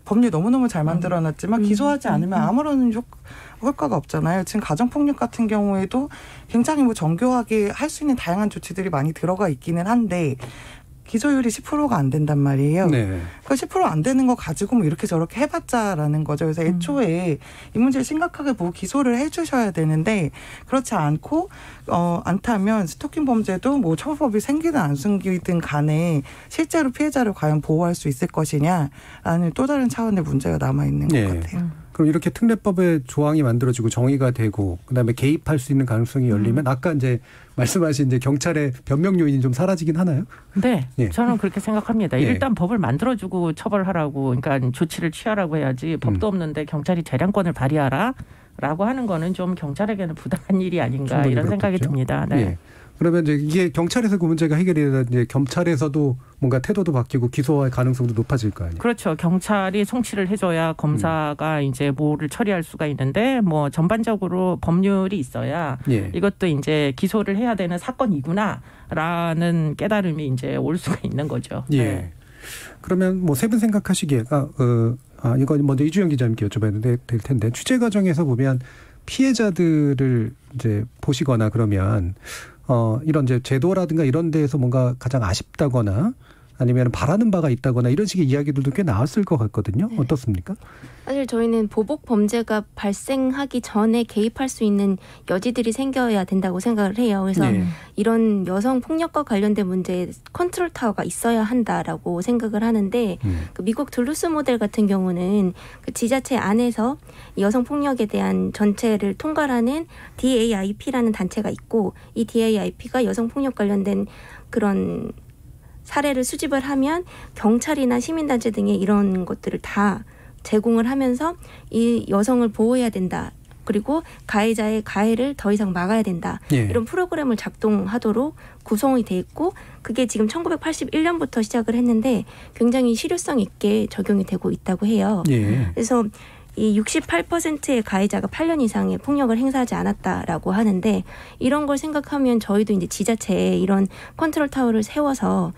법률 너무너무 잘 만들어놨지만 기소하지 않으면 아무런 효과가 없잖아요. 지금 가정폭력 같은 경우에도 굉장히 뭐 정교하게 할 수 있는 다양한 조치들이 많이 들어가 있기는 한데 기소율이 10%가 안 된단 말이에요. 네. 그 10% 안 되는 거 가지고 뭐 이렇게 저렇게 해봤자라는 거죠. 그래서 애초에 이 문제를 심각하게 보고 기소를 해주셔야 되는데 그렇지 않다면 스토킹 범죄도 뭐 처벌법이 생기든 안 생기든 간에 실제로 피해자를 과연 보호할 수 있을 것이냐라는 또 다른 차원의 문제가 남아있는 것 같아요. 그럼 이렇게 특례법의 조항이 만들어지고 정의가 되고 그다음에 개입할 수 있는 가능성이 열리면 아까 이제 말씀하신 이제 경찰의 변명 요인이 좀 사라지긴 하나요? 네, 저는 그렇게 생각합니다. 일단 법을 만들어주고 처벌하라고, 그러니까 조치를 취하라고 해야지 법도 없는데 경찰이 재량권을 발휘하라라고 하는 거는 좀 경찰에게는 부당한 일이 아닌가 이런 생각이 듭니다. 네. 그러면 이제 이게 경찰에서 그 문제가 해결이 되다 이제 검찰에서도 뭔가 태도도 바뀌고 기소할 가능성도 높아질 거 아니에요. 그렇죠. 경찰이 송치를 해줘야 검사가 이제 뭐를 처리할 수가 있는데 뭐 전반적으로 법률이 있어야 이것도 이제 기소를 해야 되는 사건이구나라는 깨달음이 이제 올 수가 있는 거죠. 네. 그러면 뭐 세 분 생각하시기에 이거 먼저 이주영 기자님께 여쭤봐야 될 텐데 취재 과정에서 보면 피해자들을 이제 보시거나 그러면 이런 이제 제도라든가 이런 데에서 뭔가 가장 아쉽다거나 아니면 바라는 바가 있다거나 이런 식의 이야기들도 꽤 나왔을 것 같거든요. 어떻습니까? 사실 저희는 보복 범죄가 발생하기 전에 개입할 수 있는 여지들이 생겨야 된다고 생각을 해요. 그래서 이런 여성 폭력과 관련된 문제에 컨트롤 타워가 있어야 한다라고 생각을 하는데 그 미국 둘루스 모델 같은 경우는 그 지자체 안에서 여성 폭력에 대한 전체를 통괄하는 DAIP라는 단체가 있고 이 DAIP가 여성 폭력 관련된 그런 사례를 수집을 하면 경찰이나 시민단체 등의 이런 것들을 다 제공을 하면서 이 여성을 보호해야 된다. 그리고 가해자의 가해를 더 이상 막아야 된다. 이런 프로그램을 작동하도록 구성이 돼 있고 그게 지금 1981년부터 시작을 했는데 굉장히 실효성 있게 적용이 되고 있다고 해요. 그래서 이 68%의 가해자가 8년 이상의 폭력을 행사하지 않았다라고 하는데 이런 걸 생각하면 저희도 이제 지자체에 이런 컨트롤 타워를 세워서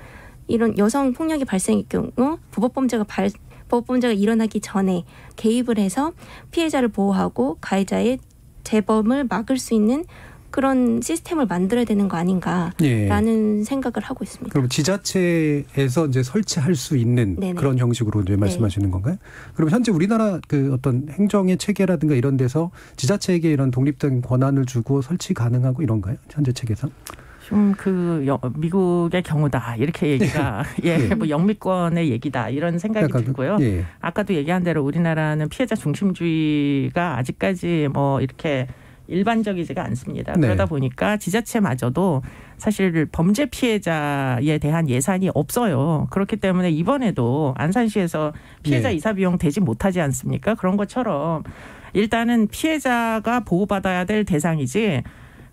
이런 여성 폭력이 발생할 경우 보복범죄가 일어나기 전에 개입을 해서 피해자를 보호하고 가해자의 재범을 막을 수 있는 그런 시스템을 만들어야 되는 거 아닌가라는 생각을 하고 있습니다. 그럼 지자체에서 이제 설치할 수 있는 그런 형식으로 이제 말씀하시는 건가요? 그럼 현재 우리나라 그 어떤 행정의 체계라든가 이런 데서 지자체에게 이런 독립적인 권한을 주고 설치 가능하고 이런가요? 현재 체계상? 좀 미국의 경우다 이렇게 얘기가 뭐 영미권의 얘기다 이런 생각이 들고요. 아까도 얘기한 대로 우리나라는 피해자 중심주의가 아직까지 뭐 이렇게 일반적이지가 않습니다. 그러다 보니까 지자체마저도 사실 범죄 피해자에 대한 예산이 없어요. 그렇기 때문에 이번에도 안산시에서 피해자 이사 비용 대지 못하지 않습니까? 그런 것처럼 일단은 피해자가 보호받아야 될 대상이지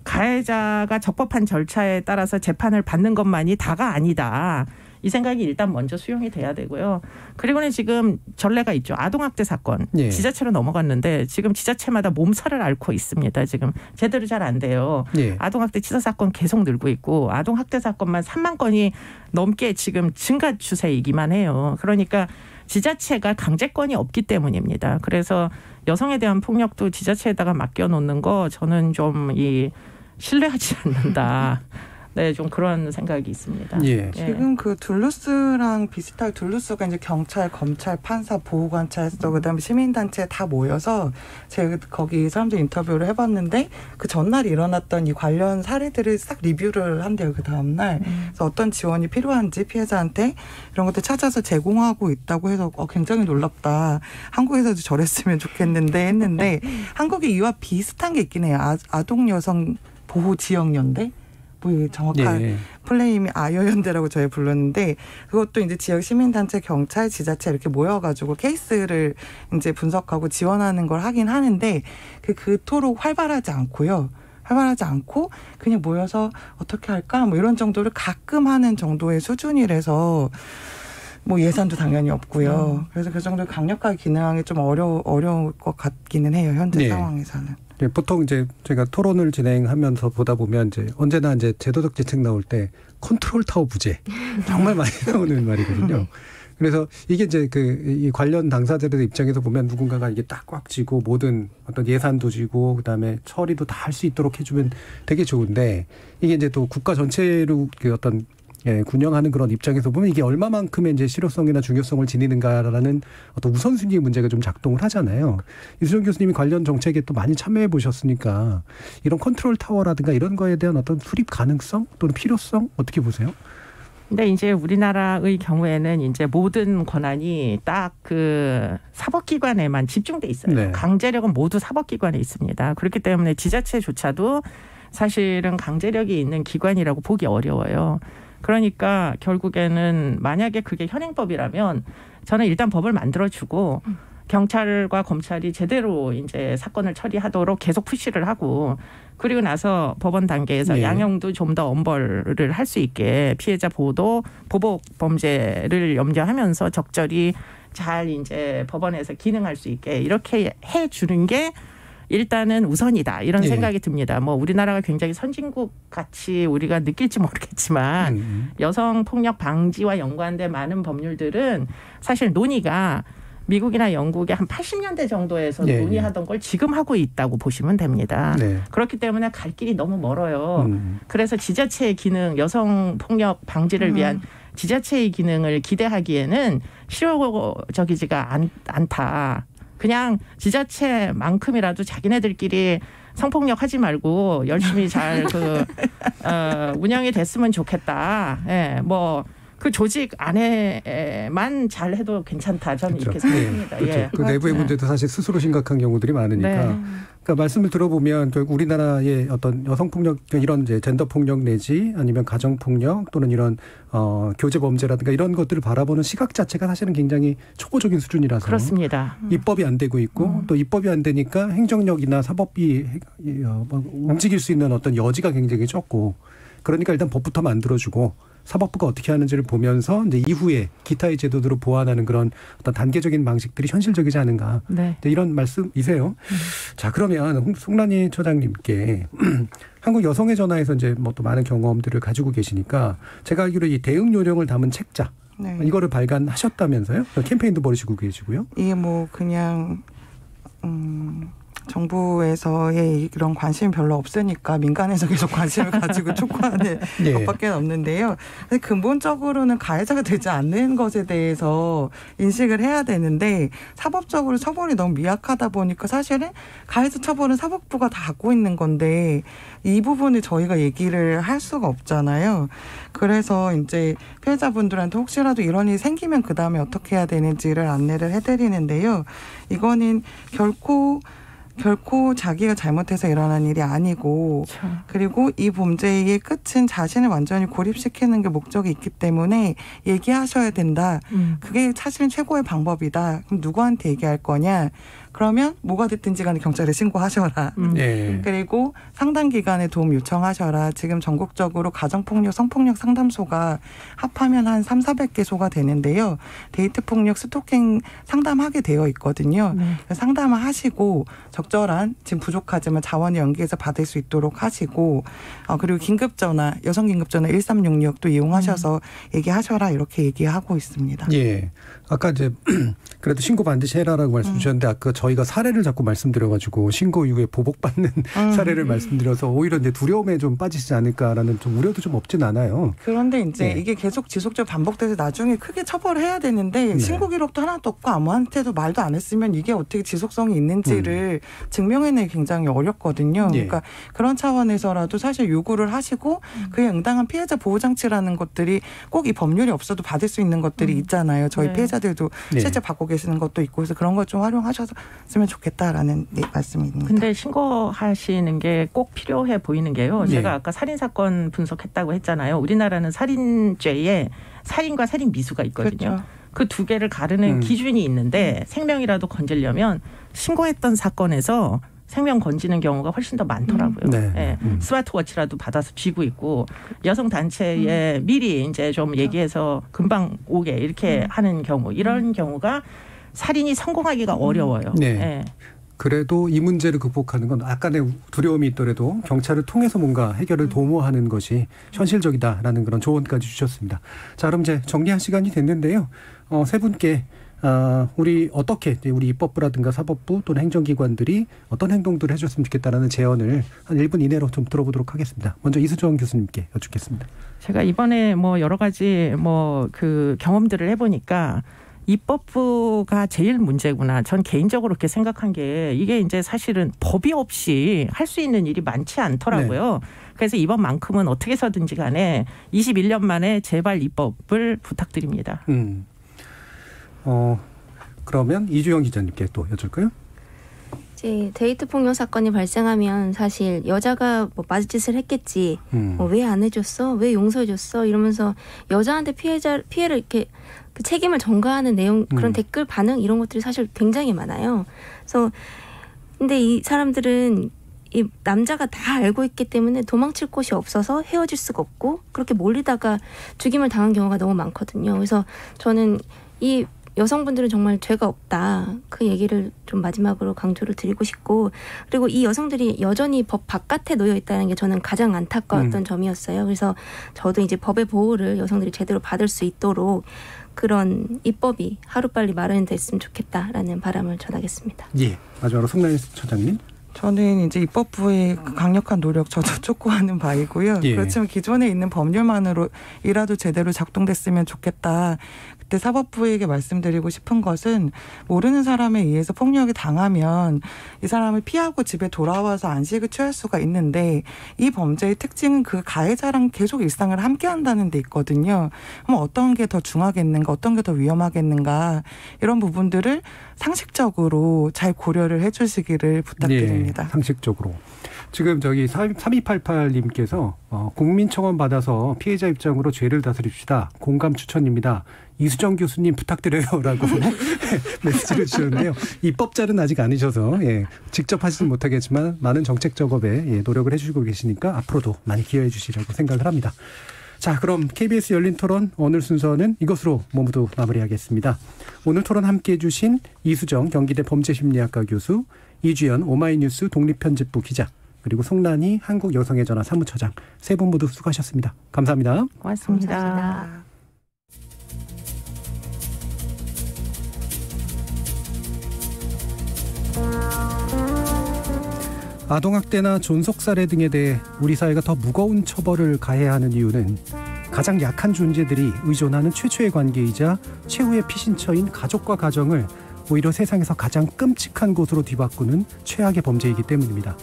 가해자가 적법한 절차에 따라서 재판을 받는 것만이 다가 아니다. 이 생각이 일단 먼저 수용이 돼야 되고요. 그리고는 지금 전례가 있죠. 아동학대 사건. 지자체로 넘어갔는데 지금 지자체마다 몸살을 앓고 있습니다. 지금 제대로 잘 안 돼요. 아동학대 치사 사건 계속 늘고 있고 아동학대 사건만 3만 건이 넘게 지금 증가 추세이기만 해요. 그러니까 지자체가 강제권이 없기 때문입니다. 그래서 여성에 대한 폭력도 지자체에다가 맡겨놓는 거 저는 좀 신뢰하지 않는다. 네, 좀 그런 생각이 있습니다. 예. 지금 그 둘루스랑 비슷할 둘루스가 이제 경찰, 검찰, 판사, 보호관찰서, 그다음에 시민단체 다 모여서 제가 거기 사람들 인터뷰를 해봤는데 그 전날 일어났던 이 관련 사례들을 싹 리뷰를 한대요. 그 다음날. 그래서 어떤 지원이 필요한지 피해자한테 이런 것들 찾아서 제공하고 있다고 해서 굉장히 놀랍다. 한국에서도 저랬으면 좋겠는데 했는데 한국이 이와 비슷한 게 있긴 해요. 아동 여성 보호 지역연대? 정확한 플레임이 아여연대라고 저희 불렀는데 그것도 이제 지역 시민단체, 경찰, 지자체 이렇게 모여가지고 케이스를 이제 분석하고 지원하는 걸 하긴 하는데 그토록 활발하지 않고요. 활발하지 않고 그냥 모여서 어떻게 할까 뭐 이런 정도를 가끔 하는 정도의 수준이라서 뭐 예산도 당연히 없고요. 그래서 그 정도 강력하게 기능하기 좀 어려울 것 같기는 해요. 현재 상황에서는. 네, 보통 이제 제가 토론을 진행하면서 보다 보면 이제 언제나 이제 제도적 대책 나올 때 컨트롤 타워 부재 정말 많이 나오는 말이거든요. 그래서 이게 이제 이 관련 당사자들 입장에서 보면 누군가가 이게 딱 꽉 쥐고 모든 어떤 예산도 쥐고 그다음에 처리도 다 할 수 있도록 해주면 되게 좋은데 이게 이제 또 국가 전체로 그 어떤 군영하는 그런 입장에서 보면 이게 얼마만큼의 이제 실효성이나 중요성을 지니는가라는 어떤 우선순위의 문제가 좀 작동을 하잖아요. 이수정 교수님이 관련 정책에 또 많이 참여해 보셨으니까 이런 컨트롤 타워라든가 이런 거에 대한 어떤 수립 가능성 또는 필요성 어떻게 보세요? 근데 이제 우리나라의 경우에는 이제 모든 권한이 딱 그 사법기관에만 집중돼 있어요. 네. 강제력은 모두 사법기관에 있습니다. 그렇기 때문에 지자체조차도 사실은 강제력이 있는 기관이라고 보기 어려워요. 그러니까 결국에는 만약에 그게 현행법이라면 저는 일단 법을 만들어주고 경찰과 검찰이 제대로 이제 사건을 처리하도록 계속 푸시를 하고 그리고 나서 법원 단계에서 양형도 좀 더 엄벌을 할 수 있게 피해자 보호도 보복 범죄를 염려하면서 적절히 잘 이제 법원에서 기능할 수 있게 이렇게 해주는 게 일단은 우선이다 이런 생각이 듭니다. 뭐 우리나라가 굉장히 선진국 같이 우리가 느낄지 모르겠지만 여성폭력 방지와 연관된 많은 법률들은 사실 논의가 미국이나 영국의 한 80년대 정도에서 논의하던 걸 지금 하고 있다고 보시면 됩니다. 그렇기 때문에 갈 길이 너무 멀어요. 그래서 지자체의 기능, 여성폭력 방지를 위한 지자체의 기능을 기대하기에는 실효적이지가 않다. 그냥 지자체만큼이라도 자기네들끼리 성폭력 하지 말고 열심히 잘 운영이 됐으면 좋겠다. 그 조직 안에만 잘 해도 괜찮다. 저는 이렇게 생각합니다. 그렇죠. 그 내부의 문제도 사실 스스로 심각한 경우들이 많으니까. 그러니까 말씀을 들어보면 결국 우리나라의 어떤 여성폭력 이런 이제 젠더폭력 내지 아니면 가정폭력 또는 이런 교제범죄라든가 이런 것들을 바라보는 시각 자체가 사실은 굉장히 초보적인 수준이라서 그렇습니다. 입법이 안 되고 있고 또 입법이 안 되니까 행정력이나 사법이 움직일 수 있는 어떤 여지가 굉장히 적고 그러니까 일단 법부터 만들어주고 사법부가 어떻게 하는지를 보면서 이제 이후에 기타의 제도들을 보완하는 그런 어떤 단계적인 방식들이 현실적이지 않은가 이런 말씀이세요. 자 그러면 송란희 처장님께 한국 여성의 전화에서 이제 뭐 또 많은 경험들을 가지고 계시니까 제가 알기로 이 대응 요령을 담은 책자 이거를 발간하셨다면서요? 캠페인도 벌이시고 계시고요. 이게 뭐 그냥 정부에서의 이런 관심이 별로 없으니까 민간에서 계속 관심을 가지고 촉구하는 것밖에 없는데요. 근본적으로는 가해자가 되지 않는 것에 대해서 인식을 해야 되는데 사법적으로 처벌이 너무 미약하다 보니까 사실은 가해자 처벌은 사법부가 다 갖고 있는 건데 이 부분을 저희가 얘기를 할 수가 없잖아요. 그래서 이제 피해자분들한테 혹시라도 이런 일이 생기면 그다음에 어떻게 해야 되는지를 안내를 해드리는데요. 이거는 결코 자기가 잘못해서 일어난 일이 아니고 그리고 이 범죄의 끝은 자신을 완전히 고립시키는 게 목적이 있기 때문에 얘기하셔야 된다. 그게 사실은 최고의 방법이다. 그럼 누구한테 얘기할 거냐. 그러면 뭐가 됐든지 간에 경찰에 신고하셔라. 그리고 상담기관에 도움 요청하셔라. 지금 전국적으로 가정폭력, 성폭력 상담소가 합하면 한 300~400개소가 되는데요. 데이트폭력, 스토킹 상담하게 되어 있거든요. 상담을 하시고 적절한 지금 부족하지만 자원을 연계해서 받을 수 있도록 하시고 그리고 긴급전화, 여성긴급전화 1366도 이용하셔서 얘기하셔라 이렇게 얘기하고 있습니다. 아까 이제 그래도 신고 반드시 해라라고 말씀 주셨는데 아까 저희가 사례를 자꾸 말씀드려가지고 신고 이후에 보복받는 사례를 말씀드려서 오히려 이제 두려움에 좀 빠지지 않을까라는 좀 우려도 좀 없진 않아요. 그런데 이제 이게 계속 지속적으로 반복돼서 나중에 크게 처벌을 해야 되는데 신고 기록도 하나도 없고 아무한테도 말도 안 했으면 이게 어떻게 지속성이 있는지를 증명해내기 굉장히 어렵거든요. 그러니까 그런 차원에서라도 사실 요구를 하시고 그에 응당한 피해자 보호장치라는 것들이 꼭 이 법률이 없어도 받을 수 있는 것들이 있잖아요. 저희 피해자들도 실제 받고 계시는 것도 있고 그래서 그런 걸 좀 활용하셨으면 좋겠다라는 말씀입니다. 근데 신고하시는 게 꼭 필요해 보이는 게요. 제가 아까 살인사건 분석했다고 했잖아요. 우리나라는 살인죄에 살인과 살인 미수가 있거든요. 그 두 개를 가르는 기준이 있는데 생명이라도 건지려면 신고했던 사건에서 생명 건지는 경우가 훨씬 더 많더라고요. 스마트워치라도 받아서 쥐고 있고 여성 단체에 미리 이제 좀 얘기해서 금방 오게 이렇게 하는 경우 이런 경우가 살인이 성공하기가 어려워요. 그래도 이 문제를 극복하는 건 약간의 두려움이 있더라도 경찰을 통해서 뭔가 해결을 도모하는 것이 현실적이다라는 그런 조언까지 주셨습니다. 자, 그럼 이제 정리할 시간이 됐는데요. 세 분께 우리 어떻게 우리 입법부라든가 사법부 또는 행정기관들이 어떤 행동들을 해줬으면 좋겠다라는 제언을 한 1분 이내로 좀 들어보도록 하겠습니다. 먼저 이수정 교수님께 여쭙겠습니다. 제가 이번에 뭐 여러 가지 뭐 그 경험들을 해보니까 입법부가 제일 문제구나. 전 개인적으로 그렇게 생각한 게 이게 이제 사실은 법이 없이 할 수 있는 일이 많지 않더라고요. 그래서 이번만큼은 어떻게 해서든지 간에 21년 만에 제발 입법을 부탁드립니다. 그러면 이주영 기자님께 또 여쭐까요? 이제 데이트 폭력 사건이 발생하면 사실 여자가 뭐 맞짓을 했겠지. 왜 안 해줬어? 왜 용서해줬어? 이러면서 여자한테 피해를 이렇게 그 책임을 전가하는 내용 그런 댓글 반응 이런 것들이 사실 굉장히 많아요. 그래서 근데 이 사람들은 이 남자가 다 알고 있기 때문에 도망칠 곳이 없어서 헤어질 수가 없고 그렇게 몰리다가 죽임을 당한 경우가 너무 많거든요. 그래서 저는 이 여성분들은 정말 죄가 없다. 그 얘기를 좀 마지막으로 강조를 드리고 싶고 그리고 이 여성들이 여전히 법 바깥에 놓여 있다는 게 저는 가장 안타까웠던 점이었어요. 그래서 저도 이제 법의 보호를 여성들이 제대로 받을 수 있도록 그런 입법이 하루빨리 마련됐으면 좋겠다라는 바람을 전하겠습니다. 예. 마지막으로 송나인 처장님. 저는 이제 입법부의 강력한 노력 저도 촉구하는 바이고요. 그렇지만 기존에 있는 법률만으로이라도 제대로 작동됐으면 좋겠다. 그때 사법부에게 말씀드리고 싶은 것은 모르는 사람에 의해서 폭력이 당하면 이 사람을 피하고 집에 돌아와서 안식을 취할 수가 있는데 이 범죄의 특징은 그 가해자랑 계속 일상을 함께 한다는 데 있거든요. 그럼 어떤 게 더 중하겠는가 어떤 게 더 위험하겠는가 이런 부분들을 상식적으로 잘 고려를 해 주시기를 부탁드립니다. 상식적으로. 지금 저기 3288님께서 국민청원 받아서 피해자 입장으로 죄를 다스립시다. 공감 추천입니다. 이수정 교수님 부탁드려요라고 메시지를 주셨는데요. 입법자는 아직 아니셔서 직접 하지는 못하겠지만 많은 정책 작업에 노력을 해주시고 계시니까 앞으로도 많이 기여해 주시려고 생각을 합니다. 자, 그럼 KBS 열린 토론 오늘 순서는 이것으로 모두 마무리하겠습니다. 오늘 토론 함께해 주신 이수정 경기대 범죄심리학과 교수, 이주연 오마이뉴스 독립편집부 기자, 그리고 송란희 한국여성의전화 사무처장 세 분 모두 수고하셨습니다. 감사합니다. 고맙습니다. 감사합니다. 아동학대나 존속살해 등에 대해 우리 사회가 더 무거운 처벌을 가해야 하는 이유는 가장 약한 존재들이 의존하는 최초의 관계이자 최후의 피신처인 가족과 가정을 오히려 세상에서 가장 끔찍한 곳으로 뒤바꾸는 최악의 범죄이기 때문입니다.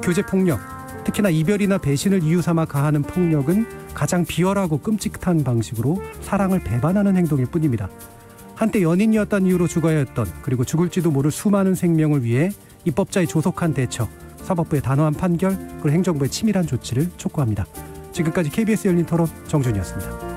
교제폭력, 특히나 이별이나 배신을 이유 삼아 가하는 폭력은 가장 비열하고 끔찍한 방식으로 사랑을 배반하는 행동일 뿐입니다. 한때 연인이었다는 이유로 죽어야 했던 그리고 죽을지도 모를 수많은 생명을 위해 입법자의 조속한 대처, 사법부의 단호한 판결, 그리고 행정부의 치밀한 조치를 촉구합니다. 지금까지 KBS 열린 토론 정준이었습니다.